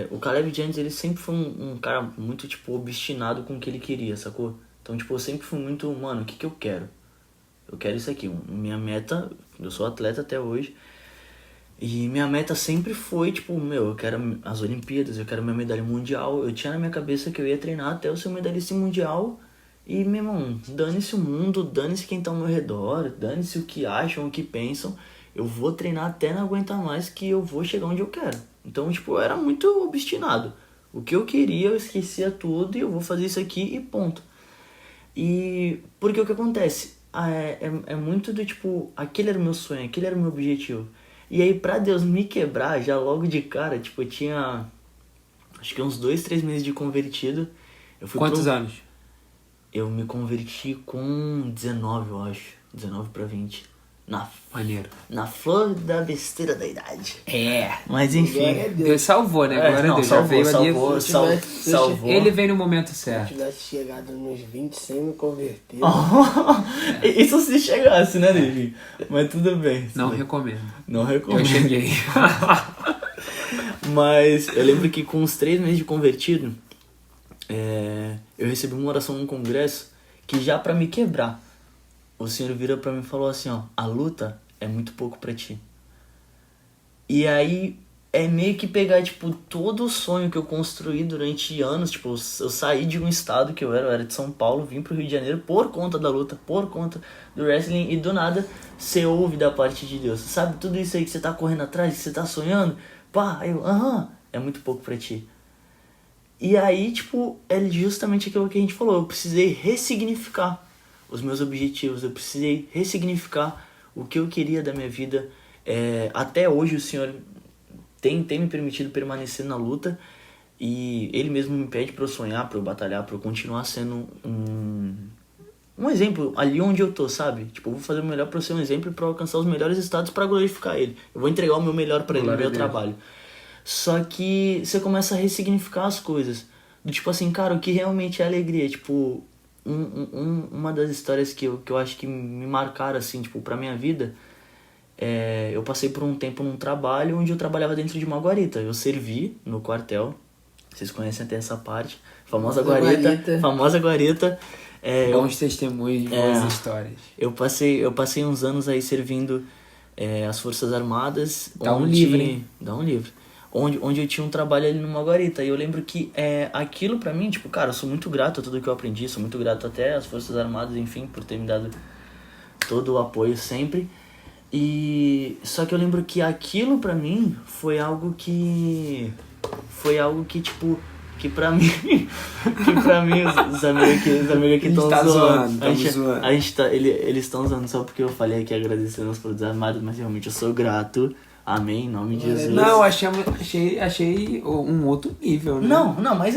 [SPEAKER 2] o Caleb de antes, ele sempre foi um cara muito, tipo, obstinado com o que ele queria, sacou? Então, tipo, eu sempre fui muito, mano, o que eu quero? Eu quero isso aqui, minha meta, eu sou atleta até hoje, e minha meta sempre foi, tipo, eu quero as Olimpíadas, eu quero minha medalha mundial. Eu tinha na minha cabeça que eu ia treinar até eu ser medalhista mundial. E, meu irmão, dane-se o mundo, dane-se quem tá ao meu redor, dane-se o que acham, o que pensam. Eu vou treinar até não aguentar mais, que eu vou chegar onde eu quero. Então, tipo, eu era muito obstinado. O que eu queria, eu esquecia tudo e eu vou fazer isso aqui e ponto. E porque o que acontece? É muito do tipo, aquele era o meu sonho, aquele era o meu objetivo. E aí, pra Deus me quebrar, já logo de cara, tipo, eu tinha, acho que uns 2, 3 meses de convertido.
[SPEAKER 3] Quantos anos?
[SPEAKER 2] Eu me converti com 19, eu acho. 19 pra 20.
[SPEAKER 3] Maneiro.
[SPEAKER 2] Na flor da besteira da idade. Mas
[SPEAKER 1] Glória a
[SPEAKER 2] enfim.
[SPEAKER 3] Deus salvou, né? Glória a Deus. Já veio ali.
[SPEAKER 2] Salvou.
[SPEAKER 3] Ele veio no momento
[SPEAKER 1] Se eu
[SPEAKER 3] certo.
[SPEAKER 1] tivesse chegado nos 20 sem me converter.
[SPEAKER 2] Isso se chegasse, né, Davi? Mas tudo bem.
[SPEAKER 3] Não recomendo.
[SPEAKER 2] Não recomendo.
[SPEAKER 3] Eu cheguei.
[SPEAKER 2] Mas eu lembro que com uns 3 meses de convertido, eu recebi uma oração num congresso que já pra me quebrar, o Senhor virou pra mim e falou assim, ó, a luta é muito pouco pra ti. E aí é meio que pegar, tipo, todo o sonho que eu construí durante anos, tipo, eu saí de um estado que eu era de São Paulo, vim pro Rio de Janeiro por conta da luta, por conta do wrestling, e do nada você ouve da parte de Deus, sabe? Tudo isso aí que você tá correndo atrás, que você tá sonhando, pá, é muito pouco pra ti. E aí, tipo, é justamente aquilo que a gente falou, eu precisei ressignificar os meus objetivos, eu precisei ressignificar o que eu queria da minha vida. Até hoje o Senhor tem me permitido permanecer na luta, e Ele mesmo me pede para eu sonhar, para eu batalhar, para eu continuar sendo um exemplo ali onde eu tô, sabe? Tipo, eu vou fazer o melhor para ser um exemplo e para alcançar os melhores estados para glorificar Ele. Eu vou entregar o meu melhor para Ele no meu trabalho. Só que você começa a ressignificar as coisas. Do tipo assim, cara, o que realmente é alegria? Tipo, uma das histórias que eu acho que me marcaram, assim, tipo, pra minha vida, eu passei por um tempo num trabalho onde eu trabalhava dentro de uma guarita. Eu servi no quartel, vocês conhecem até essa parte, famosa guarita.
[SPEAKER 3] Bons testemunhos, boas histórias.
[SPEAKER 2] Eu passei uns anos aí servindo as Forças Armadas.
[SPEAKER 3] Dá um livro, hein?
[SPEAKER 2] Dá um livro. onde eu tinha um trabalho ali numa guarita. E eu lembro que aquilo pra mim, tipo, cara, eu sou muito grato a tudo que eu aprendi, sou muito grato até às Forças Armadas, enfim, por ter me dado todo o apoio sempre. E só que eu lembro que aquilo pra mim foi algo que tipo, que pra mim os amigos aqui estão zoando. Eles estão zoando só porque eu falei aqui agradecendo aos Forças Armadas, mas realmente eu sou grato. Amém, em nome de Jesus.
[SPEAKER 3] Não, achei um outro nível, né?
[SPEAKER 2] Não, mas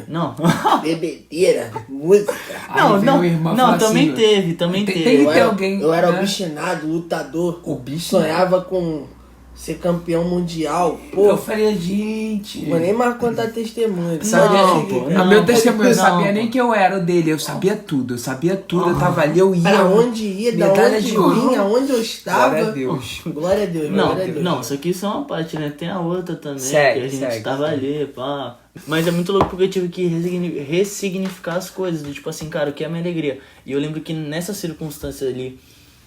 [SPEAKER 2] não.
[SPEAKER 1] Bebedeira, música.
[SPEAKER 2] Não, também teve.
[SPEAKER 3] Tem que ter alguém.
[SPEAKER 1] Eu era
[SPEAKER 3] né?
[SPEAKER 1] obstinado, lutador.
[SPEAKER 3] Obstinado.
[SPEAKER 1] Sonhava com ser campeão mundial. Pô,
[SPEAKER 3] Eu falei, gente.
[SPEAKER 1] vou nem mais contar testemunho.
[SPEAKER 3] Meu testemunho, eu sabia
[SPEAKER 2] pô.
[SPEAKER 3] nem que eu era o dele, eu sabia tudo, eu tava ali, eu ia.
[SPEAKER 1] Pra onde ia, da
[SPEAKER 3] medalha
[SPEAKER 1] onde
[SPEAKER 3] de ouro.
[SPEAKER 1] vinha, aonde eu estava.
[SPEAKER 3] Glória a Deus.
[SPEAKER 1] Glória a Deus, glória a Deus.
[SPEAKER 2] Não, isso aqui só é uma parte, né? Tem a outra também,
[SPEAKER 3] Segue,
[SPEAKER 2] que a gente
[SPEAKER 3] segue.
[SPEAKER 2] tava ali, pá. Mas é muito louco porque eu tive que ressignificar as coisas, do tipo assim, cara, o que é a minha alegria? E eu lembro que nessa circunstância ali,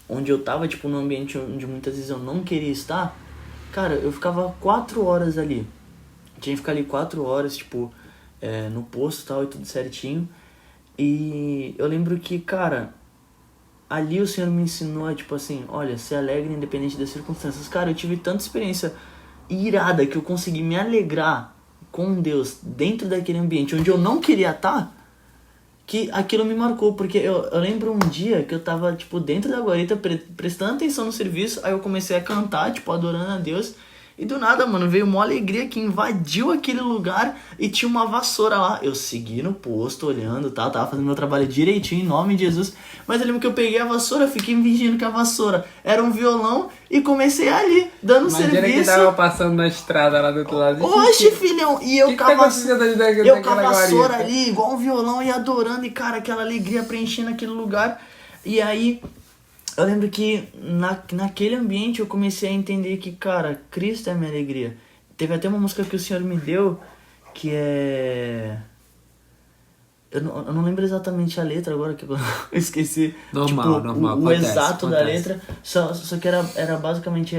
[SPEAKER 2] onde eu tava, tipo, num ambiente onde muitas vezes eu não queria estar, cara, eu ficava 4 horas ali. Tinha que ficar ali 4 horas, tipo, no posto e tal, e tudo certinho. E eu lembro que, cara, ali o Senhor me ensinou a, tipo assim, olha, ser alegre independente das circunstâncias. Cara, eu tive tanta experiência irada que eu consegui me alegrar com Deus dentro daquele ambiente onde eu não queria estar, que aquilo me marcou. Porque eu lembro um dia que eu tava, tipo, dentro da guarita, prestando atenção no serviço, aí eu comecei a cantar, tipo, adorando a Deus. E do nada, mano, veio uma alegria que invadiu aquele lugar e tinha uma vassoura lá. Eu segui no posto, olhando, tá? Tava fazendo meu trabalho direitinho, em nome de Jesus. Mas eu lembro que eu peguei a vassoura, fiquei fingindo que a vassoura era um violão e comecei ali, dando
[SPEAKER 3] Imagina
[SPEAKER 2] serviço.
[SPEAKER 3] que tava passando na estrada lá do outro lado.
[SPEAKER 2] Oxe, filhão! E eu
[SPEAKER 3] Que
[SPEAKER 2] com
[SPEAKER 3] tá
[SPEAKER 2] a
[SPEAKER 3] acontecendo
[SPEAKER 2] eu com a
[SPEAKER 3] naquela
[SPEAKER 2] vassoura
[SPEAKER 3] guarita?
[SPEAKER 2] ali, igual um violão, e adorando. E, cara, aquela alegria preenchendo aquele lugar. E aí, eu lembro que naquele ambiente eu comecei a entender que, cara, Cristo é a minha alegria. Teve até uma música que o Senhor me deu, que é... Eu não lembro exatamente a letra agora, que eu esqueci.
[SPEAKER 3] Normal,
[SPEAKER 2] tipo,
[SPEAKER 3] normal,
[SPEAKER 2] o
[SPEAKER 3] acontece,
[SPEAKER 2] exato da
[SPEAKER 3] acontece.
[SPEAKER 2] letra. Só que era basicamente...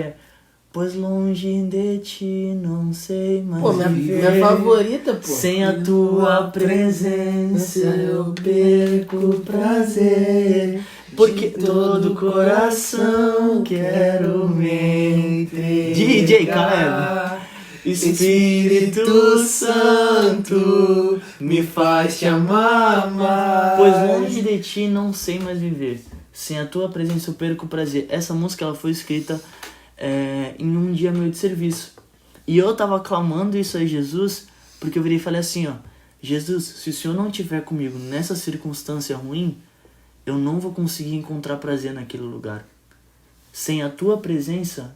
[SPEAKER 2] Pois longe de ti não sei mais
[SPEAKER 1] Pô, minha
[SPEAKER 2] viver.
[SPEAKER 1] favorita, pô.
[SPEAKER 2] Sem a tua presença eu perco o prazer. Porque todo coração quero me entregar. DJ Caleb. Espírito Santo me faz te amar mais. Pois longe de ti não sei mais viver. Sem a tua presença eu perco o prazer. Essa música ela foi escrita em um dia meu de serviço. E eu tava clamando isso a Jesus, porque eu virei e falei assim, ó: Jesus, se o Senhor não estiver comigo nessa circunstância ruim, eu não vou conseguir encontrar prazer naquele lugar. Sem a tua presença,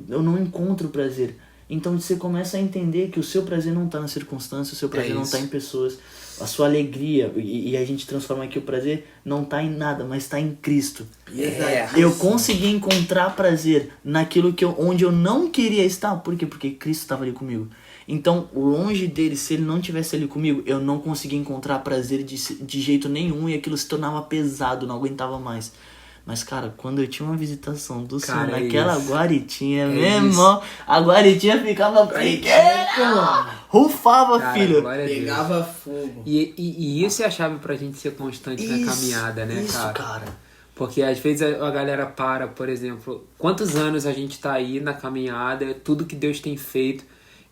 [SPEAKER 2] eu não encontro prazer. Então você começa a entender que o seu prazer não está na circunstância, o seu prazer não está em pessoas, a sua alegria, e a gente transforma aqui o prazer, não está em nada, mas está em Cristo. Eu consegui encontrar prazer naquilo onde eu não queria estar. Por quê? Porque Cristo estava ali comigo. Então, longe dele, se ele não tivesse ali comigo, eu não conseguia encontrar prazer de jeito nenhum, e aquilo se tornava pesado, não aguentava mais. Mas, cara, quando eu tinha uma visitação do Senhor naquela guaritinha, meu irmão, a guaritinha ficava pequena, rufava, cara, filho.
[SPEAKER 1] Pegava fogo.
[SPEAKER 3] E isso é a chave pra gente ser constante na caminhada, né, cara? Porque às vezes a galera para, por exemplo, quantos anos a gente tá aí na caminhada, tudo que Deus tem feito.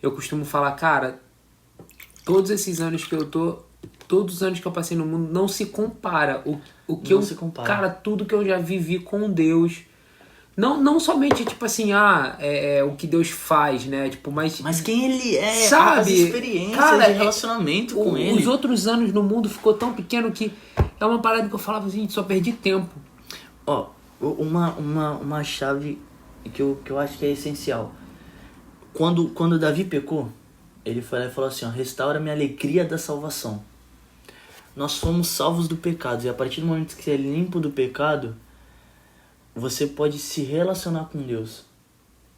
[SPEAKER 3] Eu costumo falar, cara, todos esses anos que eu tô, todos os anos que eu passei no mundo, não se compara o que não se compara. Cara, tudo que eu já vivi com Deus. Não somente, tipo assim, o que Deus faz, né? Tipo, mas
[SPEAKER 2] quem Ele é,
[SPEAKER 3] sabe?
[SPEAKER 2] As experiências, cara, de relacionamento com Ele.
[SPEAKER 3] Os outros anos no mundo ficou tão pequeno que é uma parada que eu falava assim, só perdi tempo.
[SPEAKER 2] Ó, uma chave que eu acho que é essencial. Quando Davi pecou, ele falou assim, ó: restaura minha alegria da salvação. Nós fomos salvos do pecado, e a partir do momento que você é limpo do pecado, você pode se relacionar com Deus.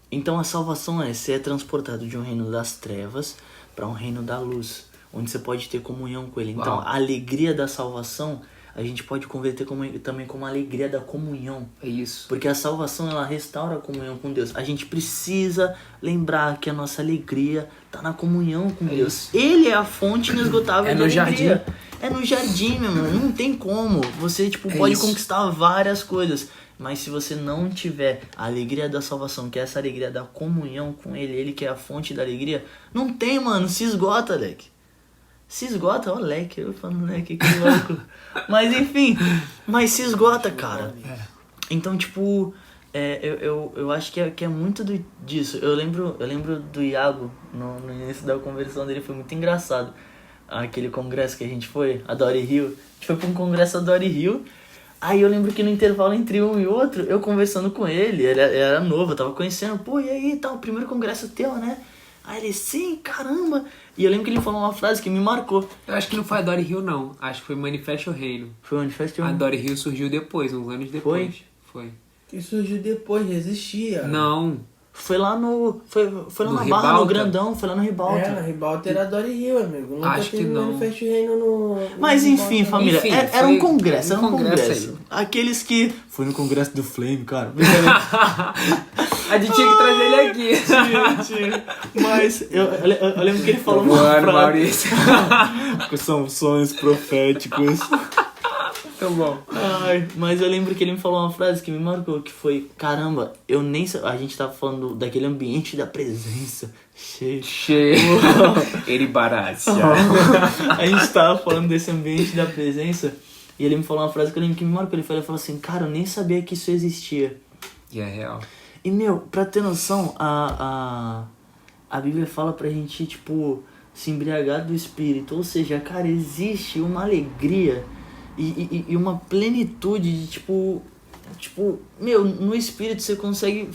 [SPEAKER 2] Então a salvação você é transportado de um reino das trevas para um reino da luz, onde você pode ter comunhão com Ele. Então a alegria da salvação a gente pode converter também como a alegria da comunhão.
[SPEAKER 3] É isso.
[SPEAKER 2] Porque a salvação, ela restaura a comunhão com Deus. A gente precisa lembrar que a nossa alegria tá na comunhão com Deus.
[SPEAKER 3] Isso.
[SPEAKER 2] Ele é a fonte inesgotável
[SPEAKER 3] É
[SPEAKER 2] da
[SPEAKER 3] no
[SPEAKER 2] alegria.
[SPEAKER 3] jardim.
[SPEAKER 2] É no jardim, meu irmão. Não tem como. Você, tipo, pode
[SPEAKER 3] isso.
[SPEAKER 2] conquistar várias coisas. Mas se você não tiver a alegria da salvação, que é essa alegria da comunhão com Ele que é a fonte da alegria, não tem, mano. Se esgota, leque. Se esgota, ó, leque. Eu falando leque, que louco. Mas enfim, mas se esgota, cara. Então, tipo, eu acho que é muito disso. Eu lembro do Iago, no início da conversão dele, foi muito engraçado. Aquele congresso que a gente foi, a Dory Hill. A gente foi pra um congresso da Dory Hill. Aí eu lembro que no intervalo entre um e outro, eu conversando com ele era novo, eu tava conhecendo, pô, e aí, tá, o primeiro congresso teu, né? Aí ele, sim, caramba. E eu lembro que ele falou uma frase que me marcou.
[SPEAKER 3] Eu acho que não foi a Dory Hill, não. Acho que foi Manifeste o Reino.
[SPEAKER 2] Foi o Manifeste o
[SPEAKER 3] A
[SPEAKER 2] Reino?
[SPEAKER 3] Dory Hill surgiu depois, uns anos depois. Foi.
[SPEAKER 1] Que surgiu depois, já existia.
[SPEAKER 3] Não.
[SPEAKER 2] Foi lá no... Foi lá
[SPEAKER 3] No
[SPEAKER 2] na Barra,
[SPEAKER 3] Ribalta?
[SPEAKER 2] no Grandão, foi lá no Ribalta.
[SPEAKER 1] É, na Ribalta era Dory Hill, amigo. Nunca
[SPEAKER 3] Acho
[SPEAKER 1] teve
[SPEAKER 3] que não.
[SPEAKER 1] Manifesto Reino no
[SPEAKER 2] Mas enfim,
[SPEAKER 1] Ribalta.
[SPEAKER 2] família,
[SPEAKER 3] Enfim,
[SPEAKER 2] era um
[SPEAKER 3] foi
[SPEAKER 2] congresso,
[SPEAKER 3] um
[SPEAKER 2] era um
[SPEAKER 3] congresso
[SPEAKER 2] congresso. Aqueles que... Foi no congresso do Flame, cara.
[SPEAKER 3] A gente tinha que trazer ele aqui.
[SPEAKER 2] Tinha. Mas eu lembro que ele falou uma
[SPEAKER 3] Voando,
[SPEAKER 2] frase.
[SPEAKER 3] Maurício.
[SPEAKER 2] São sonhos proféticos.
[SPEAKER 3] Tá bom.
[SPEAKER 2] Ai, mas eu lembro que ele me falou uma frase que me marcou, que foi, caramba, eu nem sei, a gente tava falando daquele ambiente da presença, cheio.
[SPEAKER 3] Eribarácia.
[SPEAKER 2] A gente tava falando desse ambiente da presença, e ele me falou uma frase que eu lembro que me marcou, ele falou assim, cara, eu nem sabia que isso existia.
[SPEAKER 3] E é real.
[SPEAKER 2] E, meu, pra ter noção, a Bíblia fala pra gente, tipo, se embriagar do Espírito, ou seja, cara, existe uma alegria e uma plenitude de, tipo, meu, no Espírito você consegue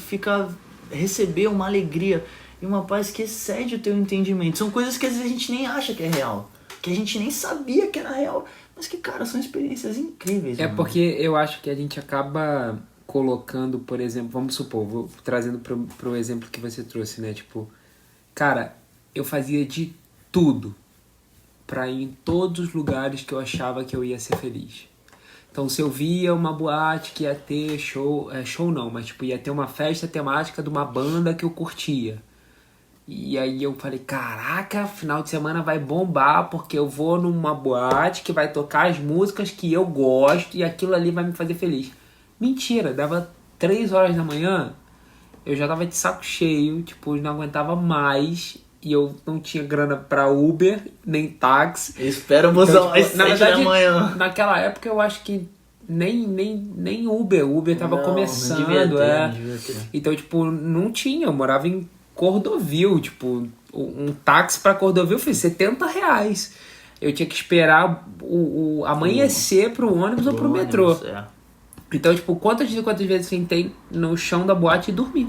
[SPEAKER 2] receber uma alegria e uma paz que excede o teu entendimento. São coisas que às vezes a gente nem acha que é real, que a gente nem sabia que era real, mas que, cara, são experiências incríveis.
[SPEAKER 3] É
[SPEAKER 2] mano.
[SPEAKER 3] porque eu acho que a gente acaba colocando, por exemplo, vamos supor, vou trazendo pro exemplo que você trouxe, né? Tipo, cara, eu fazia de tudo pra ir em todos os lugares que eu achava que eu ia ser feliz. Então, se eu via uma boate que ia ter show não, mas tipo, ia ter uma festa temática de uma banda que eu curtia. E aí eu falei, caraca, final de semana vai bombar, porque eu vou numa boate que vai tocar as músicas que eu gosto e aquilo ali vai me fazer feliz. Mentira, dava 3 horas da manhã, eu já tava de saco cheio, tipo, não aguentava mais e eu não tinha grana pra Uber, nem táxi.
[SPEAKER 2] Espera, mozão,
[SPEAKER 3] Então,
[SPEAKER 2] às
[SPEAKER 3] tipo, na
[SPEAKER 2] 7
[SPEAKER 3] verdade,
[SPEAKER 2] da manhã.
[SPEAKER 3] naquela época eu acho que nem Uber tava
[SPEAKER 2] Não,
[SPEAKER 3] começando,
[SPEAKER 2] não devia ter,
[SPEAKER 3] é.
[SPEAKER 2] não devia ter.
[SPEAKER 3] Então, tipo, não tinha, eu morava em Cordovil, tipo, um táxi pra Cordovil foi R$70. Eu tinha que esperar o amanhecer pro ônibus ou pro metrô.
[SPEAKER 2] ônibus, é.
[SPEAKER 3] Então, tipo, quantas vezes sentei no chão da boate e dormi?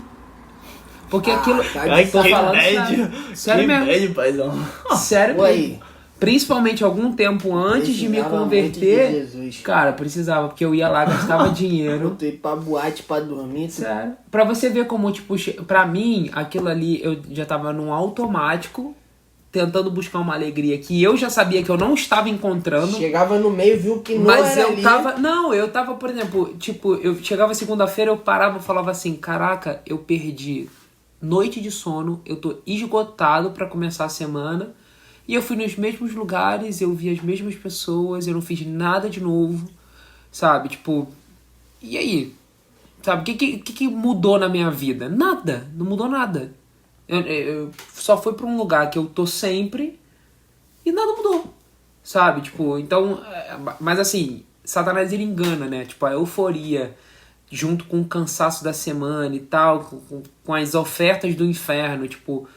[SPEAKER 3] Porque aquilo...
[SPEAKER 2] Ai,
[SPEAKER 3] tô
[SPEAKER 2] que
[SPEAKER 3] falando
[SPEAKER 2] médio.
[SPEAKER 3] sério
[SPEAKER 2] Que
[SPEAKER 3] mesmo.
[SPEAKER 2] médio, paizão.
[SPEAKER 3] Sério
[SPEAKER 1] Ué,
[SPEAKER 3] mesmo. Principalmente algum tempo antes de me
[SPEAKER 1] precisava
[SPEAKER 3] converter,
[SPEAKER 1] muito de Jesus.
[SPEAKER 3] cara, precisava, porque eu ia lá, gastava dinheiro.
[SPEAKER 1] Tu ir pra boate pra dormir.
[SPEAKER 3] Sério. Pra você ver como, tipo, pra mim, aquilo ali, eu já tava num automático, tentando buscar uma alegria que eu já sabia que eu não estava encontrando.
[SPEAKER 1] Chegava no meio, viu que não
[SPEAKER 3] Mas
[SPEAKER 1] era
[SPEAKER 3] eu
[SPEAKER 1] ali.
[SPEAKER 3] tava... Não, eu tava, por exemplo, tipo, eu chegava segunda-feira, eu parava e falava assim, caraca, eu perdi noite de sono, eu tô esgotado pra começar a semana, e eu fui nos mesmos lugares, eu vi as mesmas pessoas, eu não fiz nada de novo, sabe? Tipo, e aí? Sabe, o que mudou na minha vida? Nada, não mudou nada. Eu só fui pra um lugar que eu tô sempre e nada mudou, sabe? Tipo, então, mas assim, Satanás ele engana, né? Tipo, a euforia junto com o cansaço da semana e tal, com as ofertas do inferno, tipo,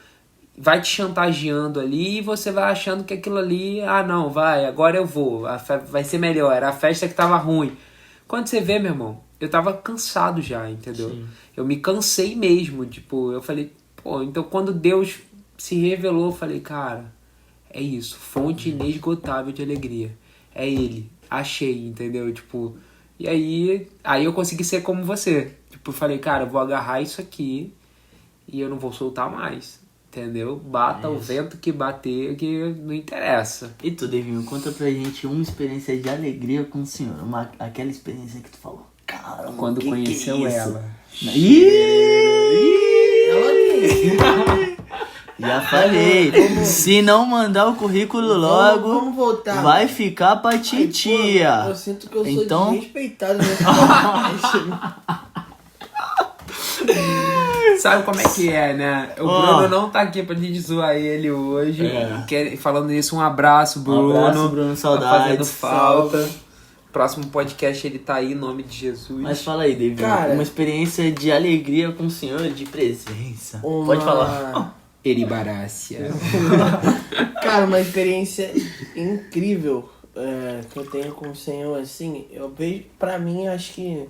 [SPEAKER 3] vai te chantageando ali e você vai achando que aquilo ali, não, vai, agora eu vou, vai ser melhor, era a festa que tava ruim. Quando você vê, meu irmão, eu tava cansado já, entendeu? Sim. Eu me cansei mesmo, tipo, eu falei, pô, então quando Deus se revelou, eu falei, cara, é isso, fonte inesgotável de alegria, é Ele, achei, entendeu? Tipo, e aí eu consegui ser como você, tipo, eu falei, cara, eu vou agarrar isso aqui e eu não vou soltar mais. Entendeu? Bata o vento que bater, que não interessa.
[SPEAKER 2] E tu, Devinho, conta pra gente uma experiência de alegria com o Senhor. Aquela experiência que tu falou. Caramba,
[SPEAKER 3] Quando conheceu
[SPEAKER 2] que é isso?
[SPEAKER 3] ela.
[SPEAKER 2] Já falei. Se não mandar o currículo logo,
[SPEAKER 1] Vamos voltar.
[SPEAKER 2] vai ficar pra titia.
[SPEAKER 1] Eu sinto que eu sou
[SPEAKER 2] Então-
[SPEAKER 1] desrespeitado nesse podcast.
[SPEAKER 3] Sabe como é que é, né? O Bruno não tá aqui pra gente zoar ele hoje. Falando isso, um abraço, Bruno.
[SPEAKER 2] Um abraço, Bruno, saudades.
[SPEAKER 3] Tá fazendo falta. Próximo podcast ele tá aí, em nome de Jesus.
[SPEAKER 2] Mas fala aí, David.
[SPEAKER 1] Cara-
[SPEAKER 2] Uma experiência de alegria com o Senhor, de presença. Pode falar.
[SPEAKER 3] Eribarácia.
[SPEAKER 1] Cara, uma experiência incrível que eu tenho com o Senhor, assim, eu vejo, pra mim, acho que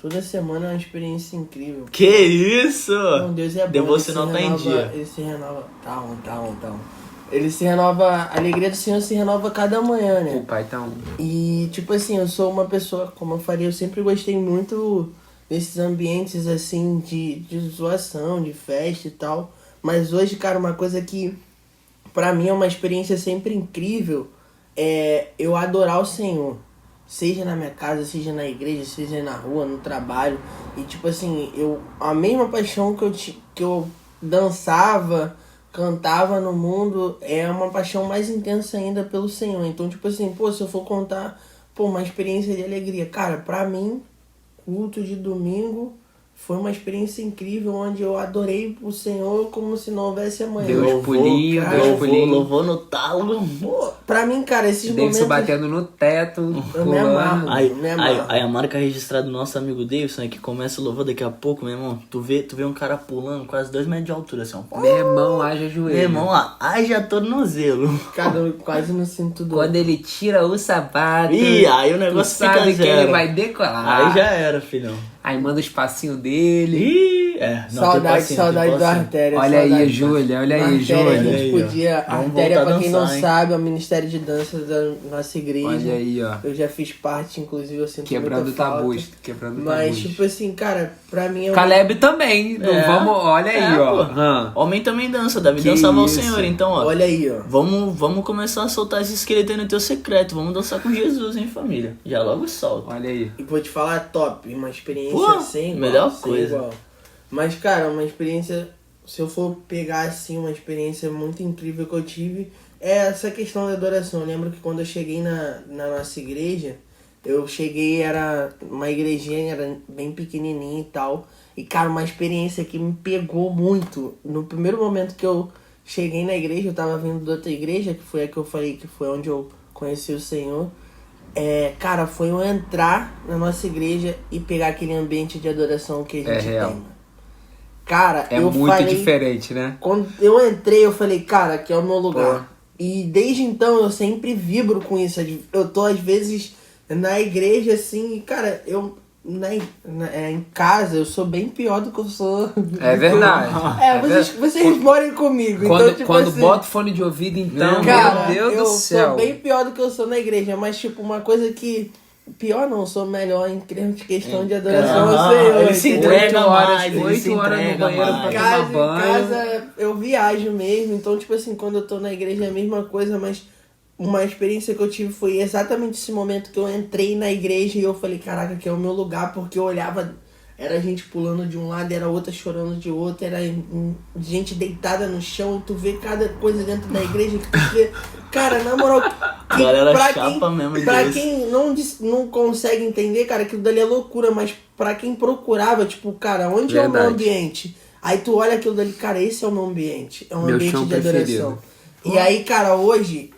[SPEAKER 1] toda semana é uma experiência incrível.
[SPEAKER 2] Que isso?
[SPEAKER 1] Não, Deus é bom.
[SPEAKER 2] Devocional
[SPEAKER 1] ele
[SPEAKER 2] tá
[SPEAKER 1] se
[SPEAKER 2] em
[SPEAKER 1] renova-
[SPEAKER 2] dia.
[SPEAKER 1] Ele se renova. Tá on. Ele se renova, a alegria do Senhor se renova cada manhã,
[SPEAKER 3] O
[SPEAKER 1] né?
[SPEAKER 3] pai tá um.
[SPEAKER 1] E, tipo assim, eu sou uma pessoa, como eu falei, eu sempre gostei muito desses ambientes, assim, de zoação, de festa e tal. Mas hoje, cara, uma coisa que pra mim é uma experiência sempre incrível é eu adorar o Senhor. Seja na minha casa, seja na igreja, seja na rua, no trabalho. E, tipo assim, a mesma paixão que eu dançava, cantava no mundo, é uma paixão mais intensa ainda pelo Senhor. Então, tipo assim, se eu for contar, uma experiência de alegria. Cara, pra mim, culto de domingo foi uma experiência incrível, onde eu adorei o Senhor como se não houvesse amanhã.
[SPEAKER 3] Deus pulinho, Deus pulinho.
[SPEAKER 2] Louvou no talo.
[SPEAKER 1] Pô, pra mim, cara, esses
[SPEAKER 3] Davidson
[SPEAKER 1] momentos...
[SPEAKER 3] batendo no teto,
[SPEAKER 1] Eu me amarro.
[SPEAKER 3] pulando.
[SPEAKER 2] Aí a marca registrada do nosso amigo Davidson, que começa o louvor daqui a pouco, meu irmão. Tu vê um cara pulando quase 2 metros de altura, assim, ó.
[SPEAKER 3] Meu irmão, haja joelho.
[SPEAKER 2] Meu irmão, haja tornozelo.
[SPEAKER 1] Cara, eu quase não sinto dor.
[SPEAKER 3] Quando ele tira o sapato,
[SPEAKER 2] Ih, aí o
[SPEAKER 3] tu
[SPEAKER 2] negócio
[SPEAKER 3] sabe
[SPEAKER 2] fica
[SPEAKER 3] que
[SPEAKER 2] zero.
[SPEAKER 3] ele vai decolar.
[SPEAKER 2] Aí já era, filhão.
[SPEAKER 3] Aí manda os passinhos dele.
[SPEAKER 2] Ih,
[SPEAKER 1] Saudade da artéria.
[SPEAKER 3] Olha aí,
[SPEAKER 1] saudade.
[SPEAKER 3] Júlia, olha aí,
[SPEAKER 1] Artéria, a
[SPEAKER 3] Júlia.
[SPEAKER 1] gente
[SPEAKER 2] Aí, ó.
[SPEAKER 1] podia...
[SPEAKER 2] Vamos
[SPEAKER 1] Artéria,
[SPEAKER 2] voltar
[SPEAKER 1] pra
[SPEAKER 2] a
[SPEAKER 1] quem não
[SPEAKER 2] dançar, hein?
[SPEAKER 1] sabe, é o Ministério de Dança da nossa igreja.
[SPEAKER 3] Olha aí, ó.
[SPEAKER 1] Eu já fiz parte, inclusive, eu sinto
[SPEAKER 3] Quebrando
[SPEAKER 1] muita falta.
[SPEAKER 3] tabus, quebrando
[SPEAKER 1] Mas,
[SPEAKER 3] tabus.
[SPEAKER 1] tipo assim, cara, pra mim... Eu...
[SPEAKER 3] Caleb também, não
[SPEAKER 2] É.
[SPEAKER 3] vamos, olha aí, ó.
[SPEAKER 2] Pô.
[SPEAKER 3] Hã.
[SPEAKER 2] Homem também dança, Davi
[SPEAKER 3] Que
[SPEAKER 2] dançava ao
[SPEAKER 3] isso.
[SPEAKER 2] Senhor, então, ó.
[SPEAKER 1] Olha aí, ó.
[SPEAKER 2] Vamos começar a soltar esse esqueleto aí no teu secreto. Vamos dançar com Jesus, hein, família? Já logo solta.
[SPEAKER 3] Olha aí.
[SPEAKER 1] E vou te falar, top. Uma experiência
[SPEAKER 2] Pô,
[SPEAKER 1] sem igual.
[SPEAKER 2] melhor
[SPEAKER 1] sem
[SPEAKER 2] coisa.
[SPEAKER 1] igual. Mas, cara, uma experiência... Se eu for pegar, assim, uma experiência muito incrível que eu tive... É essa questão da adoração. Eu lembro que quando eu cheguei na nossa igreja... Eu cheguei, era uma igrejinha, era bem pequenininha e tal. E, cara, uma experiência que me pegou muito. No primeiro momento que eu cheguei na igreja, eu tava vindo de outra igreja, que foi a que eu falei que foi onde eu conheci o Senhor. Cara, foi eu entrar na nossa igreja e pegar aquele ambiente de adoração que a gente tem.
[SPEAKER 3] real.
[SPEAKER 1] Mano. Cara,
[SPEAKER 3] É
[SPEAKER 1] eu
[SPEAKER 3] muito
[SPEAKER 1] falei,
[SPEAKER 3] diferente, né?
[SPEAKER 1] quando eu entrei, eu falei, cara, aqui é o meu lugar. E desde então eu sempre vibro com isso. Eu tô, às vezes, na igreja, assim, e, cara, eu em casa eu sou bem pior do que eu sou.
[SPEAKER 3] É verdade.
[SPEAKER 1] Vocês morem comigo.
[SPEAKER 3] Quando,
[SPEAKER 1] então, tipo
[SPEAKER 3] quando
[SPEAKER 1] assim,
[SPEAKER 3] bota o fone de ouvido, então,
[SPEAKER 1] cara,
[SPEAKER 3] meu Deus
[SPEAKER 1] eu
[SPEAKER 3] do céu.
[SPEAKER 1] sou bem pior do que eu sou na igreja, mas tipo, uma coisa que... Pior não, sou melhor em questão de adoração ao Senhor.
[SPEAKER 2] Ele se
[SPEAKER 1] entendeu?
[SPEAKER 2] entrega
[SPEAKER 3] 8 horas,
[SPEAKER 2] mais, ele
[SPEAKER 3] 8
[SPEAKER 2] se
[SPEAKER 3] horas no
[SPEAKER 2] entrega
[SPEAKER 3] banheiro
[SPEAKER 2] mais.
[SPEAKER 3] pra tomar
[SPEAKER 1] Em
[SPEAKER 3] banho.
[SPEAKER 1] casa eu viajo mesmo, então tipo assim, quando eu tô na igreja é a mesma coisa, mas uma experiência que eu tive foi exatamente esse momento que eu entrei na igreja e eu falei, caraca, aqui é o meu lugar, porque eu olhava, era gente pulando de um lado, era outra chorando de outro, era gente deitada no chão, e tu vê cada coisa dentro da igreja que tu vê, cara, na moral,
[SPEAKER 2] Galera
[SPEAKER 1] pra
[SPEAKER 2] chapa mesmo
[SPEAKER 1] pra
[SPEAKER 2] Deus.
[SPEAKER 1] quem não consegue entender, cara, aquilo dali é loucura, mas pra quem procurava, tipo, cara, onde é o meu
[SPEAKER 3] Verdade.
[SPEAKER 1] ambiente? Aí tu olha aquilo dali, cara, esse é o meu ambiente, é um
[SPEAKER 3] Meu
[SPEAKER 1] ambiente
[SPEAKER 3] chão
[SPEAKER 1] de adoração.
[SPEAKER 3] preferido.
[SPEAKER 1] E aí, cara, hoje,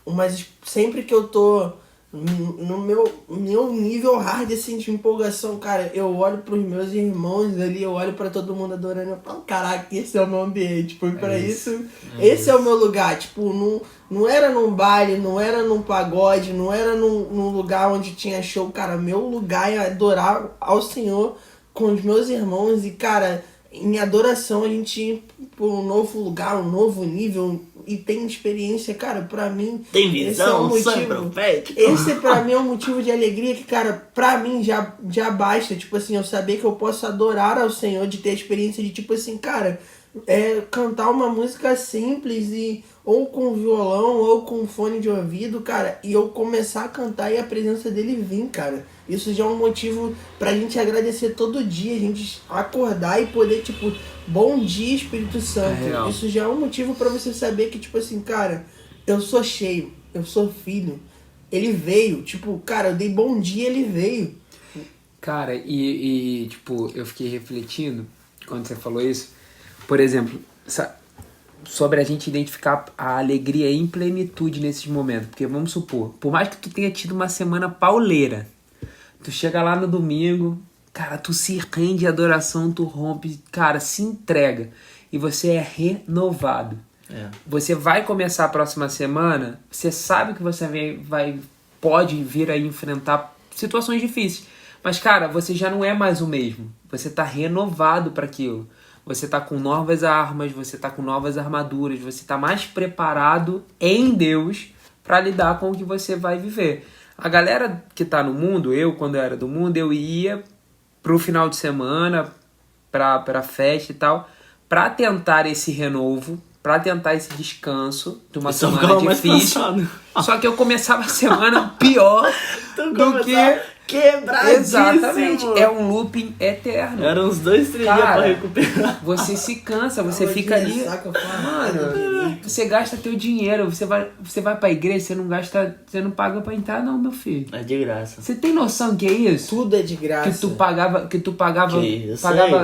[SPEAKER 1] sempre que eu tô no meu nível hard, assim, de empolgação, cara, eu olho pros meus irmãos ali, eu olho pra todo mundo adorando, eu falo, caraca, esse é o meu ambiente, foi pra isso, esse é o meu lugar, tipo, não era num baile, não era num pagode, não era num lugar onde tinha show, cara, meu lugar é adorar ao Senhor com os meus irmãos e, cara, em adoração a gente ir pra um novo lugar, um novo nível e tem experiência, cara, pra mim...
[SPEAKER 2] Tem
[SPEAKER 1] esse
[SPEAKER 2] visão,
[SPEAKER 1] é um
[SPEAKER 2] sonho
[SPEAKER 1] motivo-
[SPEAKER 2] profético.
[SPEAKER 1] Esse pra mim é um motivo de alegria que, cara, pra mim já basta, tipo assim, eu saber que eu posso adorar ao Senhor, de ter a experiência de, tipo assim, cara, cantar uma música simples e ou com violão ou com fone de ouvido, cara, e eu começar a cantar e a presença dele vir, cara. Isso já é um motivo pra gente agradecer todo dia, a gente acordar e poder, tipo, bom dia, Espírito Santo. Isso já é um motivo pra você saber que, tipo assim, cara, eu sou cheio, eu sou filho. Ele veio, tipo, cara, eu dei bom dia, ele veio.
[SPEAKER 3] Cara, tipo, eu fiquei refletindo quando você falou isso. Por exemplo, sobre a gente identificar a alegria em plenitude nesses momentos. Porque vamos supor, por mais que tu tenha tido uma semana pauleira, tu chega lá no domingo, cara, tu se rende à adoração, tu rompe, cara, se entrega. E você é renovado. Você vai começar a próxima semana, você sabe que você pode vir a enfrentar situações difíceis. Mas, cara, você já não é mais o mesmo. Você tá renovado para aquilo. Você tá com novas armas, você tá com novas armaduras, você tá mais preparado em Deus para lidar com o que você vai viver. A galera que tá no mundo, quando eu era do mundo, eu ia pro final de semana, pra festa e tal, pra tentar esse renovo, pra tentar esse descanso de uma semana difícil. Só que eu começava a semana pior do que...
[SPEAKER 2] Quebradíssimo.
[SPEAKER 3] Exatamente, é um looping eterno.
[SPEAKER 2] Eram uns 2, 3 dias pra recuperar.
[SPEAKER 3] Você se cansa, você fica ali. Mano, você gasta teu dinheiro, você vai pra igreja, você não paga pra entrar, não, meu filho.
[SPEAKER 2] É de graça.
[SPEAKER 3] Você tem noção que é isso?
[SPEAKER 1] Tudo é de graça.
[SPEAKER 3] Que tu pagava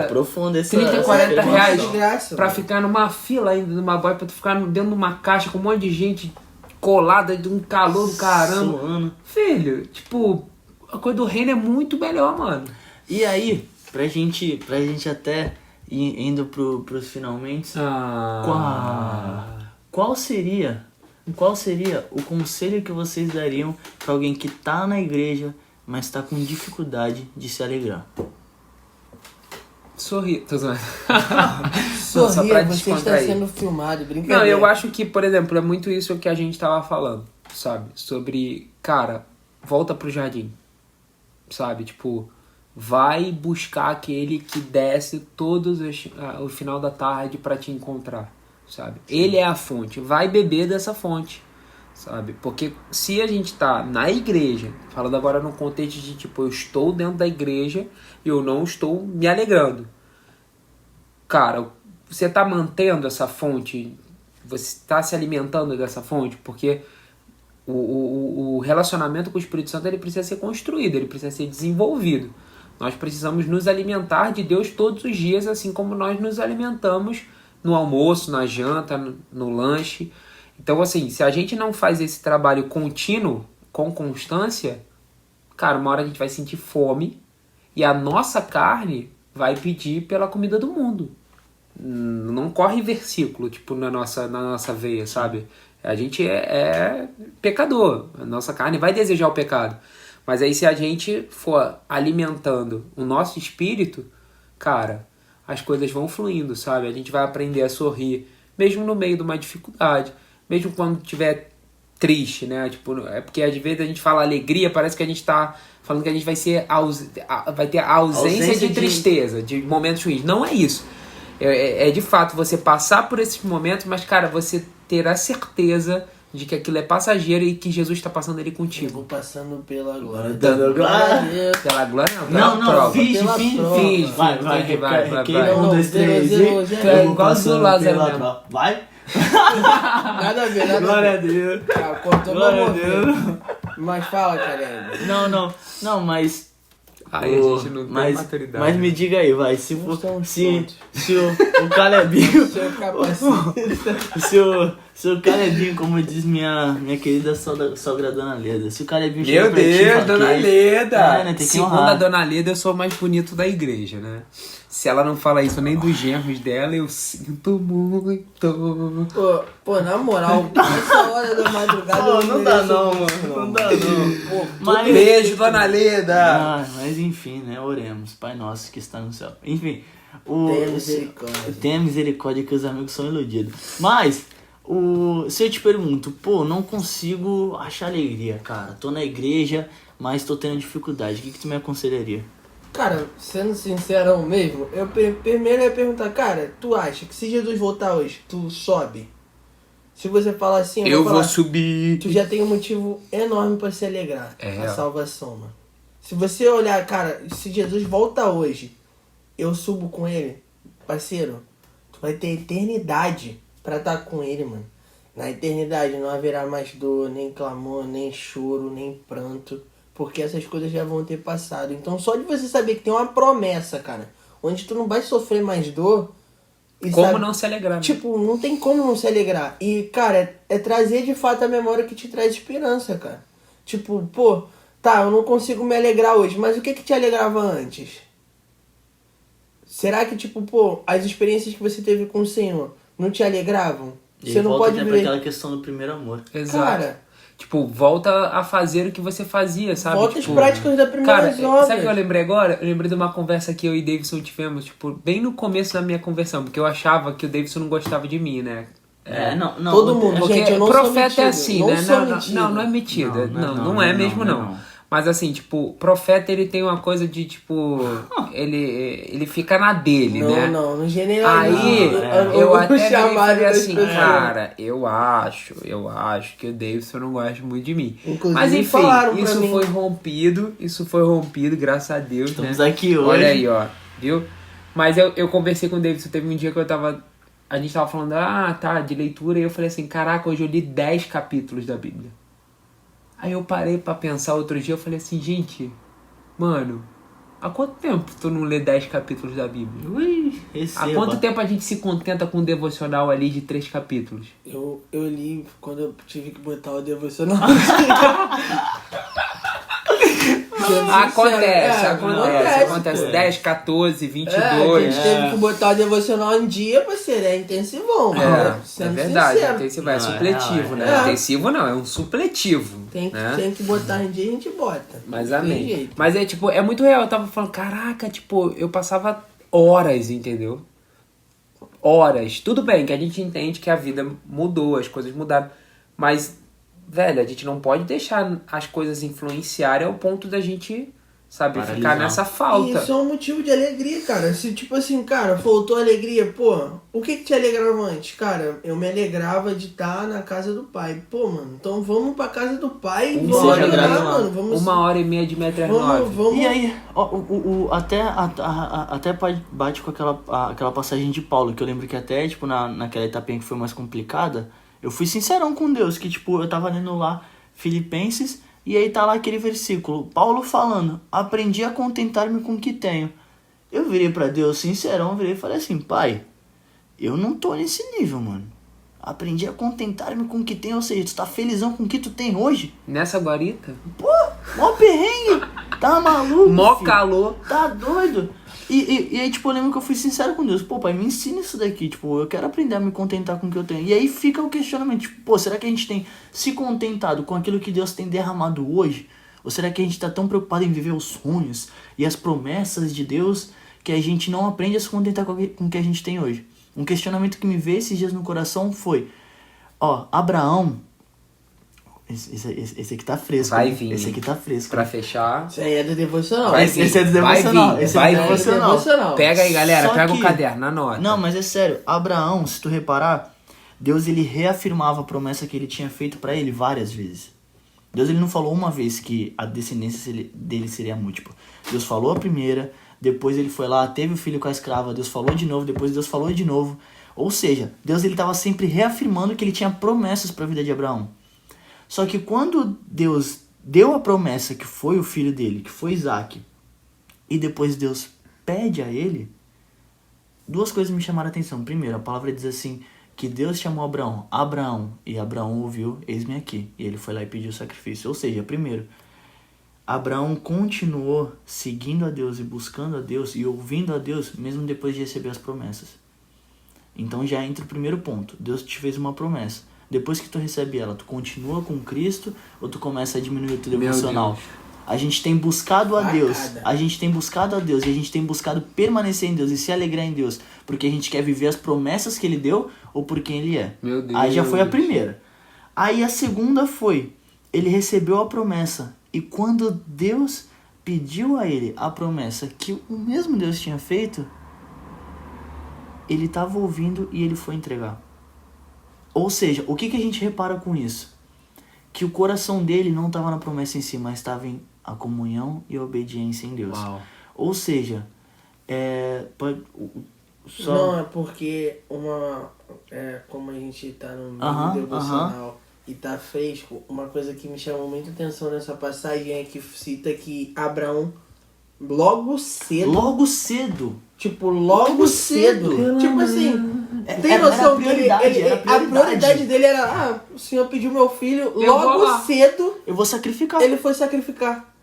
[SPEAKER 2] profundo esse
[SPEAKER 3] 30, 40 reais
[SPEAKER 1] de graça,
[SPEAKER 3] pra
[SPEAKER 1] mano.
[SPEAKER 3] ficar numa fila ainda, numa boy, pra tu ficar dentro de uma caixa com um monte de gente colada, de um calor do caramba.
[SPEAKER 2] Suando.
[SPEAKER 3] Filho, tipo, a coisa do reino é muito melhor, mano.
[SPEAKER 2] E aí, pra gente até ir indo pros finalmente, qual seria o conselho que vocês dariam pra alguém que tá na igreja, mas tá com dificuldade de se alegrar?
[SPEAKER 3] Sorrir, tô zoando.
[SPEAKER 1] Sorrir, você está sendo filmado, brincadeira.
[SPEAKER 3] Não, eu acho que, por exemplo, é muito isso que a gente tava falando, sabe? Sobre, cara, volta pro jardim, sabe? Tipo, vai buscar aquele que desce todos o final da tarde pra te encontrar, sabe? Ele é a fonte, vai beber dessa fonte, sabe? Porque se a gente tá na igreja, falando agora no contexto de, tipo, eu estou dentro da igreja e eu não estou me alegrando. Cara, você tá mantendo essa fonte, você tá se alimentando dessa fonte, porque o relacionamento com o Espírito Santo ele precisa ser construído, ele precisa ser desenvolvido. Nós precisamos nos alimentar de Deus todos os dias, assim como nós nos alimentamos no almoço, na janta, no lanche. Então, assim, se a gente não faz esse trabalho contínuo, com constância, cara, uma hora a gente vai sentir fome e a nossa carne vai pedir pela comida do mundo. Não corre versículo, tipo, na nossa veia, sabe? A gente é pecador, a nossa carne vai desejar o pecado. Mas aí se a gente for alimentando o nosso espírito, cara, as coisas vão fluindo, sabe? A gente vai aprender a sorrir, mesmo no meio de uma dificuldade, mesmo quando estiver triste, né? Tipo, é porque às vezes a gente fala alegria, parece que a gente tá falando que a gente vai ter a ausência de tristeza, de momentos ruins. Não é isso. É de fato você passar por esses momentos, mas, cara, você ter a certeza de que aquilo é passageiro e que Jesus está passando ali contigo.
[SPEAKER 1] Eu vou passando pela glória.
[SPEAKER 2] Dando glória.
[SPEAKER 3] Pela glória não,
[SPEAKER 2] Não, finge. Vai. 1, 2, 3 e...
[SPEAKER 3] É igual do Lázaro mesmo.
[SPEAKER 2] Vai.
[SPEAKER 1] Nada a ver.
[SPEAKER 2] Glória a Deus.
[SPEAKER 1] Cortou
[SPEAKER 2] Glória a Deus.
[SPEAKER 1] Mas fala, cara.
[SPEAKER 2] Não, mas...
[SPEAKER 3] Aí a gente não tem maturidade.
[SPEAKER 2] Mas me diga aí, vai, se o Calebinho... Se o Calebinho, como diz minha querida sogra Dona Leda, se o Calebinho chega pra ti...
[SPEAKER 3] Meu Deus, Dona Leda!
[SPEAKER 2] Né,
[SPEAKER 3] Segundo a Dona Leda, eu sou o mais bonito da igreja, né? Se ela não fala isso nem dos genros dela, eu sinto muito.
[SPEAKER 1] Pô, na moral, essa hora da madrugada...
[SPEAKER 2] não dá não, mano. Não dá não.
[SPEAKER 3] Mas... Beijo, Dona Leda!
[SPEAKER 2] Mas enfim, né? Oremos. Pai nosso que está no céu. Enfim. Tenha misericórdia que os amigos são iludidos. Mas... se eu te pergunto, não consigo achar alegria, cara. Tô na igreja, mas tô tendo dificuldade. O que tu me aconselharia?
[SPEAKER 1] Cara, sendo sincerão mesmo, primeiro ia perguntar, cara, tu acha que se Jesus voltar hoje, tu sobe? Se você falar assim,
[SPEAKER 3] Eu
[SPEAKER 1] falar,
[SPEAKER 3] vou subir.
[SPEAKER 1] tu já tem um motivo enorme pra se alegrar. A salvação, mano. Se você olhar, cara, se Jesus volta hoje, eu subo com ele, parceiro, tu vai ter eternidade pra estar com ele, mano. Na eternidade não haverá mais dor, nem clamor, nem choro, nem pranto, porque essas coisas já vão ter passado. Então só de você saber que tem uma promessa, cara, onde tu não vai sofrer mais dor... E
[SPEAKER 3] Como
[SPEAKER 1] sabe,
[SPEAKER 3] não se alegrar? Né?
[SPEAKER 1] Tipo, não tem como não se alegrar. E, cara, é trazer de fato a memória que te traz esperança, cara. Tipo, pô, tá, eu não consigo me alegrar hoje, mas o que te alegrava antes? Será que, tipo, pô, as experiências que você teve com o Senhor não te alegravam?
[SPEAKER 2] E
[SPEAKER 1] Você não
[SPEAKER 2] volta
[SPEAKER 1] pode
[SPEAKER 2] até
[SPEAKER 1] viver...
[SPEAKER 2] pra aquela questão do primeiro amor.
[SPEAKER 3] Exato.
[SPEAKER 1] Cara,
[SPEAKER 3] tipo, volta a fazer o que você fazia, sabe?
[SPEAKER 1] volta
[SPEAKER 3] tipo,
[SPEAKER 1] às práticas da primeira
[SPEAKER 3] cara,
[SPEAKER 1] obras.
[SPEAKER 3] sabe o que eu lembrei agora? Eu lembrei de uma conversa que eu e Davidson tivemos, tipo, bem no começo da minha conversão, porque eu achava que o Davidson não gostava de mim, né?
[SPEAKER 2] Não.
[SPEAKER 1] Todo mundo,
[SPEAKER 3] Porque
[SPEAKER 1] gente, eu não sou
[SPEAKER 3] profeta
[SPEAKER 1] metido,
[SPEAKER 3] é assim,
[SPEAKER 1] não
[SPEAKER 3] né?
[SPEAKER 1] sou
[SPEAKER 3] Não,
[SPEAKER 1] metido.
[SPEAKER 3] não é metida. Não é mesmo,
[SPEAKER 2] não.
[SPEAKER 3] não. Mas assim, tipo, profeta ele tem uma coisa de, tipo, ele fica na dele, né?
[SPEAKER 1] Não, no general.
[SPEAKER 3] Aí,
[SPEAKER 1] não,
[SPEAKER 3] eu até virei e
[SPEAKER 1] chamado
[SPEAKER 3] falei
[SPEAKER 1] das
[SPEAKER 3] assim,
[SPEAKER 1] pessoas.
[SPEAKER 3] cara, eu acho que o Davidson não gosta muito de mim.
[SPEAKER 1] Inclusive,
[SPEAKER 3] Mas enfim,
[SPEAKER 1] falaram pra
[SPEAKER 3] isso
[SPEAKER 1] mim.
[SPEAKER 3] foi rompido, graças a Deus,
[SPEAKER 2] Estamos
[SPEAKER 3] né?
[SPEAKER 2] aqui hoje.
[SPEAKER 3] Olha aí, ó, viu? Mas eu conversei com o Davidson, teve um dia que a gente tava falando, de leitura, e eu falei assim, caraca, hoje eu li 10 capítulos da Bíblia. Aí eu parei pra pensar outro dia, eu falei assim, gente, mano, há quanto tempo tu não lê 10 capítulos da Bíblia?
[SPEAKER 2] Ui,
[SPEAKER 3] Há quanto tempo a gente se contenta com um devocional ali de 3 capítulos?
[SPEAKER 1] Eu li quando eu tive que botar o devocional.
[SPEAKER 3] Acontece.
[SPEAKER 1] Pô.
[SPEAKER 3] 10, 14, 22.
[SPEAKER 1] A gente teve que botar o devocional em dia, parceiro, é intensivão, mano.
[SPEAKER 3] É verdade,
[SPEAKER 1] sincero.
[SPEAKER 3] intensivo é
[SPEAKER 2] Não,
[SPEAKER 3] supletivo, né?
[SPEAKER 1] é.
[SPEAKER 3] Intensivo não, é um supletivo.
[SPEAKER 1] Tem
[SPEAKER 3] né?
[SPEAKER 1] que botar em dia, a gente bota.
[SPEAKER 3] Mas
[SPEAKER 1] Não tem
[SPEAKER 3] amém.
[SPEAKER 1] jeito.
[SPEAKER 3] Mas é tipo, é muito real. Eu tava falando, caraca, tipo, eu passava horas, entendeu? Horas. Tudo bem que a gente entende que a vida mudou, as coisas mudaram. Mas, velho, a gente não pode deixar as coisas influenciarem ao ponto da gente, sabe,
[SPEAKER 2] Paralisar.
[SPEAKER 3] ficar nessa falta.
[SPEAKER 1] Isso é um motivo de alegria, cara. Se tipo assim, cara, faltou alegria, pô, o que te alegrava antes? Cara, eu me alegrava de estar na casa do pai. Pô, mano, então vamos pra casa do pai e vamos
[SPEAKER 2] seja
[SPEAKER 1] adorar,
[SPEAKER 2] grato,
[SPEAKER 1] mano. Vamos,
[SPEAKER 3] 1h30 de metro é 9.
[SPEAKER 1] vamos.
[SPEAKER 2] E aí, até bate com aquela passagem de Paulo, que eu lembro que até, tipo, naquela etapinha que foi mais complicada, eu fui sincerão com Deus, que, tipo, eu tava lendo lá Filipenses, e aí tá lá aquele versículo, Paulo falando, aprendi a contentar-me com o que tenho. Eu virei pra Deus, sincerão, virei e falei assim, pai, eu não tô nesse nível, mano. Aprendi a contentar-me com o que tenho, ou seja, tu tá felizão com o que tu tem hoje?
[SPEAKER 3] Nessa guarita?
[SPEAKER 2] Pô, mó perrengue, tá maluco,
[SPEAKER 3] Mó
[SPEAKER 2] filho?
[SPEAKER 3] calor.
[SPEAKER 2] Tá doido? E aí, tipo, eu lembro que eu fui sincero com Deus. Pô, pai, me ensina isso daqui. Tipo, eu quero aprender a me contentar com o que eu tenho. E aí fica o questionamento. Tipo, pô, será que a gente tem se contentado com aquilo que Deus tem derramado hoje? Ou será que a gente tá tão preocupado em viver os sonhos e as promessas de Deus que a gente não aprende a se contentar com o que a gente tem hoje? Um questionamento que me veio esses dias no coração foi... Ó, Abraão... Esse aqui tá fresco.
[SPEAKER 3] Vai
[SPEAKER 2] né?
[SPEAKER 3] vir.
[SPEAKER 2] Esse aqui tá fresco.
[SPEAKER 3] Pra fechar.
[SPEAKER 1] Isso aí é do devocional.
[SPEAKER 3] Vai
[SPEAKER 2] Esse
[SPEAKER 3] vir,
[SPEAKER 2] é do
[SPEAKER 3] vai
[SPEAKER 2] devocional.
[SPEAKER 3] vir,
[SPEAKER 2] Esse
[SPEAKER 3] vai
[SPEAKER 2] é do
[SPEAKER 3] vir.
[SPEAKER 2] devocional.
[SPEAKER 3] Pega aí, galera.
[SPEAKER 2] Só
[SPEAKER 3] Pega
[SPEAKER 2] que-
[SPEAKER 3] o caderno, anota.
[SPEAKER 2] Não, mas é sério. Abraão, se tu reparar, Deus ele reafirmava a promessa que ele tinha feito pra ele várias vezes. Deus ele não falou uma vez que a descendência dele seria múltipla. Deus falou a primeira, depois ele foi lá, teve o filho com a escrava, Deus falou de novo, depois Deus falou de novo. Ou seja, Deus ele estava sempre reafirmando que ele tinha promessas para a vida de Abraão. Só que quando Deus deu a promessa que foi o filho dele, que foi Isaac, e depois Deus pede a ele, duas coisas me chamaram a atenção. Primeiro, a palavra diz assim, que Deus chamou Abraão, e Abraão ouviu, eis-me aqui. E ele foi lá e pediu o sacrifício. Ou seja, primeiro, Abraão continuou seguindo a Deus e buscando a Deus e ouvindo a Deus, mesmo depois de receber as promessas. Então já entra o primeiro ponto. Deus te fez uma promessa. Depois que tu recebe ela, tu continua com Cristo ou tu começa a diminuir o teu devocional? A gente tem buscado a Deus. A gente tem buscado a Deus e a gente tem buscado permanecer em Deus e se alegrar em Deus. Porque a gente quer viver as promessas que Ele deu ou por quem Ele é.
[SPEAKER 3] Meu Deus.
[SPEAKER 2] Aí já foi a primeira. Aí a segunda foi, ele recebeu a promessa. E quando Deus pediu a ele a promessa que o mesmo Deus tinha feito, ele estava ouvindo e ele foi entregar. Ou seja, o que a gente repara com isso? Que o coração dele não estava na promessa em si, mas estava em a comunhão e a obediência em Deus.
[SPEAKER 3] Uau.
[SPEAKER 2] Ou seja,
[SPEAKER 1] Não, é porque como a gente tá no meio devocional e tá fresco, uma coisa que me chamou muita atenção nessa passagem é que cita que Abraão logo cedo. Tipo, logo cedo. Tipo assim, tem noção que a prioridade dele era, o Senhor pediu meu filho, logo cedo
[SPEAKER 2] eu vou sacrificar.
[SPEAKER 1] ele foi sacrificar.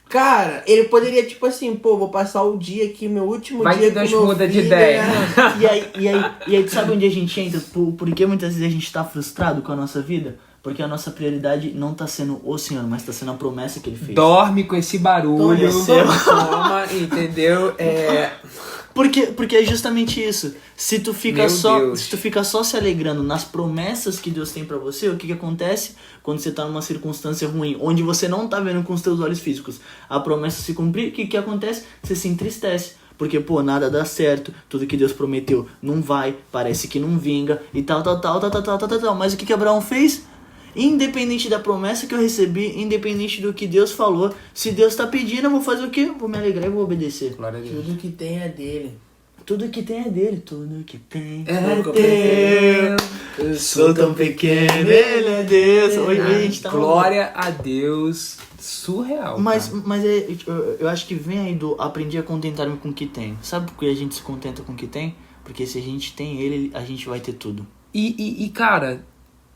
[SPEAKER 1] Cara, ele poderia, tipo assim, vou passar o dia aqui, meu último
[SPEAKER 3] Vai
[SPEAKER 1] dia
[SPEAKER 3] que Deus
[SPEAKER 1] com meu
[SPEAKER 3] muda de
[SPEAKER 1] filho,
[SPEAKER 3] ideia.
[SPEAKER 2] E aí, tu sabe onde a gente entra? Por que muitas vezes a gente tá frustrado com a nossa vida? Porque a nossa prioridade não tá sendo o Senhor, mas tá sendo a promessa que Ele fez.
[SPEAKER 3] Dorme com esse barulho. Toma, entendeu?
[SPEAKER 2] Porque é justamente isso. Se tu fica só se alegrando nas promessas que Deus tem pra você, o que acontece quando você tá numa circunstância ruim, onde você não tá vendo com os teus olhos físicos a promessa se cumprir, o que acontece? Você se entristece. Porque, nada dá certo, tudo que Deus prometeu não vai, parece que não vinga e tal. Mas o que Abraão fez? Independente da promessa que eu recebi, independente do que Deus falou, se Deus tá pedindo, eu vou fazer o quê? Vou me alegrar e vou obedecer.
[SPEAKER 3] Glória a Deus.
[SPEAKER 1] Tudo que tem é dele.
[SPEAKER 2] Tudo que tem é dele, tudo que tem
[SPEAKER 3] É
[SPEAKER 2] teu. Eu sou tão pequeno, ele é Deus. Hoje a gente tá
[SPEAKER 3] Glória a Deus. Surreal.
[SPEAKER 2] Mas eu acho que vem aí do aprendi a contentar-me com o que tem. Sabe por que a gente se contenta com o que tem? Porque se a gente tem ele, a gente vai ter tudo.
[SPEAKER 3] E cara,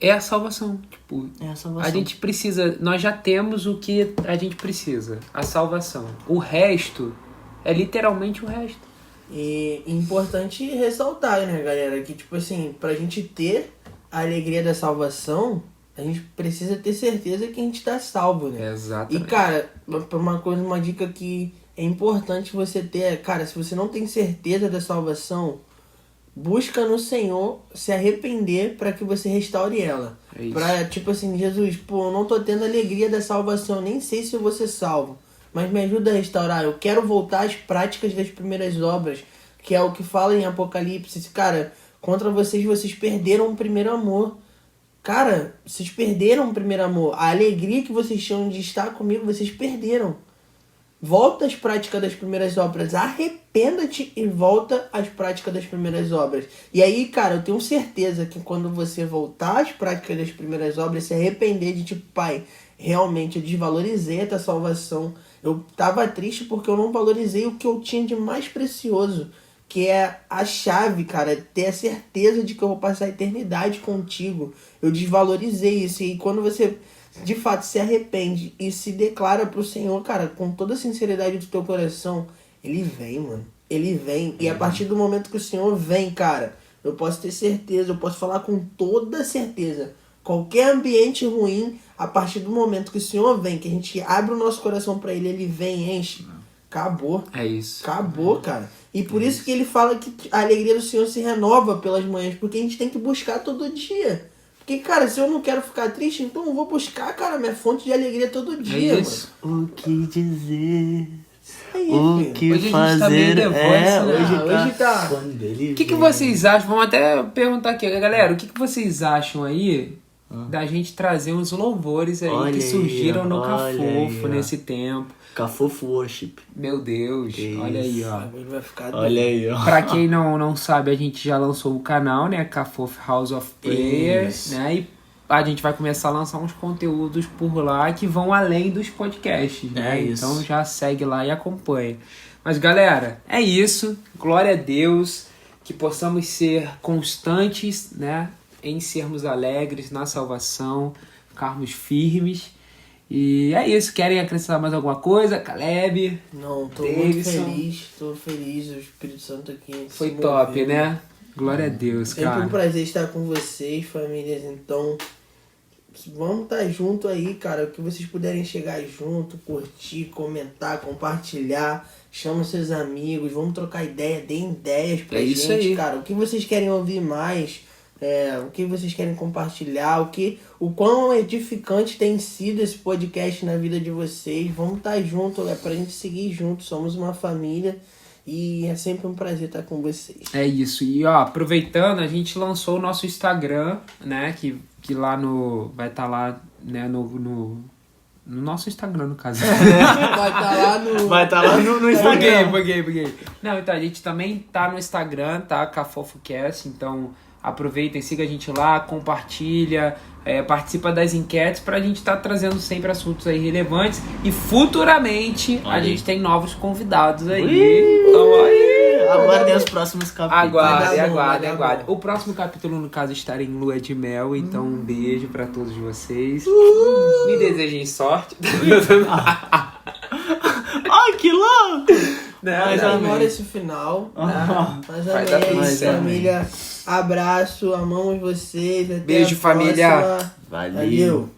[SPEAKER 3] é a salvação. Tipo,
[SPEAKER 2] É a salvação.
[SPEAKER 3] a gente precisa, nós já temos o que a gente precisa, a salvação. O resto é literalmente o resto.
[SPEAKER 1] E importante ressaltar, né, galera, que tipo assim, pra gente ter a alegria da salvação, a gente precisa ter certeza que a gente tá salvo, né?
[SPEAKER 3] Exatamente.
[SPEAKER 1] E cara, uma dica que é importante você ter, cara, se você não tem certeza da salvação, busca no Senhor se arrepender para que você restaure ela.
[SPEAKER 3] É isso.
[SPEAKER 1] Pra, tipo assim, Jesus, eu não tô tendo alegria da salvação, nem sei se eu vou ser salvo, mas me ajuda a restaurar. Eu quero voltar às práticas das primeiras obras, que é o que fala em Apocalipse. Cara, contra vocês perderam o primeiro amor. Cara, vocês perderam o primeiro amor. A alegria que vocês tinham de estar comigo, vocês perderam. Volta às práticas das primeiras obras. Arrependa-te e volta às práticas das primeiras obras. E aí, cara, eu tenho certeza que quando você voltar às práticas das primeiras obras, se arrepender de tipo, pai, realmente eu desvalorizei essa salvação. Eu tava triste porque eu não valorizei o que eu tinha de mais precioso, que é a chave, cara, ter a certeza de que eu vou passar a eternidade contigo. Eu desvalorizei isso. E quando você de fato se arrepende e se declara pro Senhor, cara, com toda a sinceridade do teu coração, Ele vem, mano. Ele vem. E a partir do momento que o Senhor vem, cara, eu posso ter certeza, eu posso falar com toda certeza. Qualquer ambiente ruim, a partir do momento que o Senhor vem, que a gente abre o nosso coração pra Ele, Ele vem, enche. Acabou.
[SPEAKER 3] É isso.
[SPEAKER 1] Acabou, cara. E por isso que ele fala que a alegria do Senhor se renova pelas manhãs, porque a gente tem que buscar todo dia. Porque, cara, se eu não quero ficar triste, então eu vou buscar, cara, minha fonte de alegria todo dia,
[SPEAKER 3] isso.
[SPEAKER 2] O que dizer?
[SPEAKER 1] Aí,
[SPEAKER 2] O
[SPEAKER 1] filho.
[SPEAKER 2] que
[SPEAKER 3] Hoje a gente
[SPEAKER 2] fazer?
[SPEAKER 3] tá meio The Voice, né?
[SPEAKER 1] Hoje tá.
[SPEAKER 2] Quando ele
[SPEAKER 3] O que
[SPEAKER 2] vem.
[SPEAKER 3] vocês acham? Vamos até perguntar aqui, galera, o que vocês acham aí da gente trazer uns louvores aí
[SPEAKER 2] Olha
[SPEAKER 3] que
[SPEAKER 2] aí,
[SPEAKER 3] surgiram no
[SPEAKER 2] olha
[SPEAKER 3] Cafofo
[SPEAKER 2] aí, ó.
[SPEAKER 3] nesse tempo?
[SPEAKER 2] Cafofo Worship.
[SPEAKER 3] Meu Deus,
[SPEAKER 2] Que
[SPEAKER 3] olha aí, ó.
[SPEAKER 1] Ele vai ficar
[SPEAKER 2] Olha aí, ó.
[SPEAKER 3] Pra quem não sabe, a gente já lançou o canal, né? Cafofo House of Prayer,
[SPEAKER 2] Isso.
[SPEAKER 3] né? E a gente vai começar a lançar uns conteúdos por lá que vão além dos podcasts, né?
[SPEAKER 2] É isso.
[SPEAKER 3] Então já segue lá e acompanha. Mas galera, é isso. Glória a Deus. Que possamos ser constantes, né? Em sermos alegres na salvação, ficarmos firmes. E é isso. Querem acrescentar mais alguma coisa? Caleb?
[SPEAKER 1] Não, tô
[SPEAKER 3] Davidson.
[SPEAKER 1] muito feliz, o Espírito Santo aqui.
[SPEAKER 3] Foi
[SPEAKER 1] se
[SPEAKER 3] top,
[SPEAKER 1] moveu.
[SPEAKER 3] né? Glória a Deus,
[SPEAKER 1] Sempre
[SPEAKER 3] cara.
[SPEAKER 1] um prazer estar com vocês, famílias. Então, vamos estar junto aí, cara. O que vocês puderem chegar junto, curtir, comentar, compartilhar. Chama seus amigos, vamos trocar ideia, deem ideias pra
[SPEAKER 3] É
[SPEAKER 1] gente,
[SPEAKER 3] isso aí.
[SPEAKER 1] cara. O que vocês querem ouvir mais? o que vocês querem compartilhar, o quão edificante tem sido esse podcast na vida de vocês. Vamos estar junto, pra gente seguir junto, somos uma família e é sempre um prazer estar com vocês.
[SPEAKER 3] É isso, e ó, aproveitando, a gente lançou o nosso Instagram, né, que lá vai estar lá, né, no nosso Instagram, no caso.
[SPEAKER 2] Vai estar lá no Instagram.
[SPEAKER 3] Buguei. Não, então a gente também tá no Instagram, tá? CafofoCast, então aproveitem, siga a gente lá, compartilha, participa das enquetes pra gente estar trazendo sempre assuntos aí relevantes e futuramente a gente tem novos convidados aí. Então aí.
[SPEAKER 2] Aguardem os próximos capítulos.
[SPEAKER 3] Aguardem. O próximo capítulo, no caso, estará em lua de mel, então um beijo pra todos vocês. Me desejem sorte.
[SPEAKER 2] Ai, que louco!
[SPEAKER 1] Mas ignora esse final. Mas amém, é isso, família. Abraço, amamos vocês. Até
[SPEAKER 3] beijo,
[SPEAKER 1] a próxima.
[SPEAKER 3] família.
[SPEAKER 2] Valeu.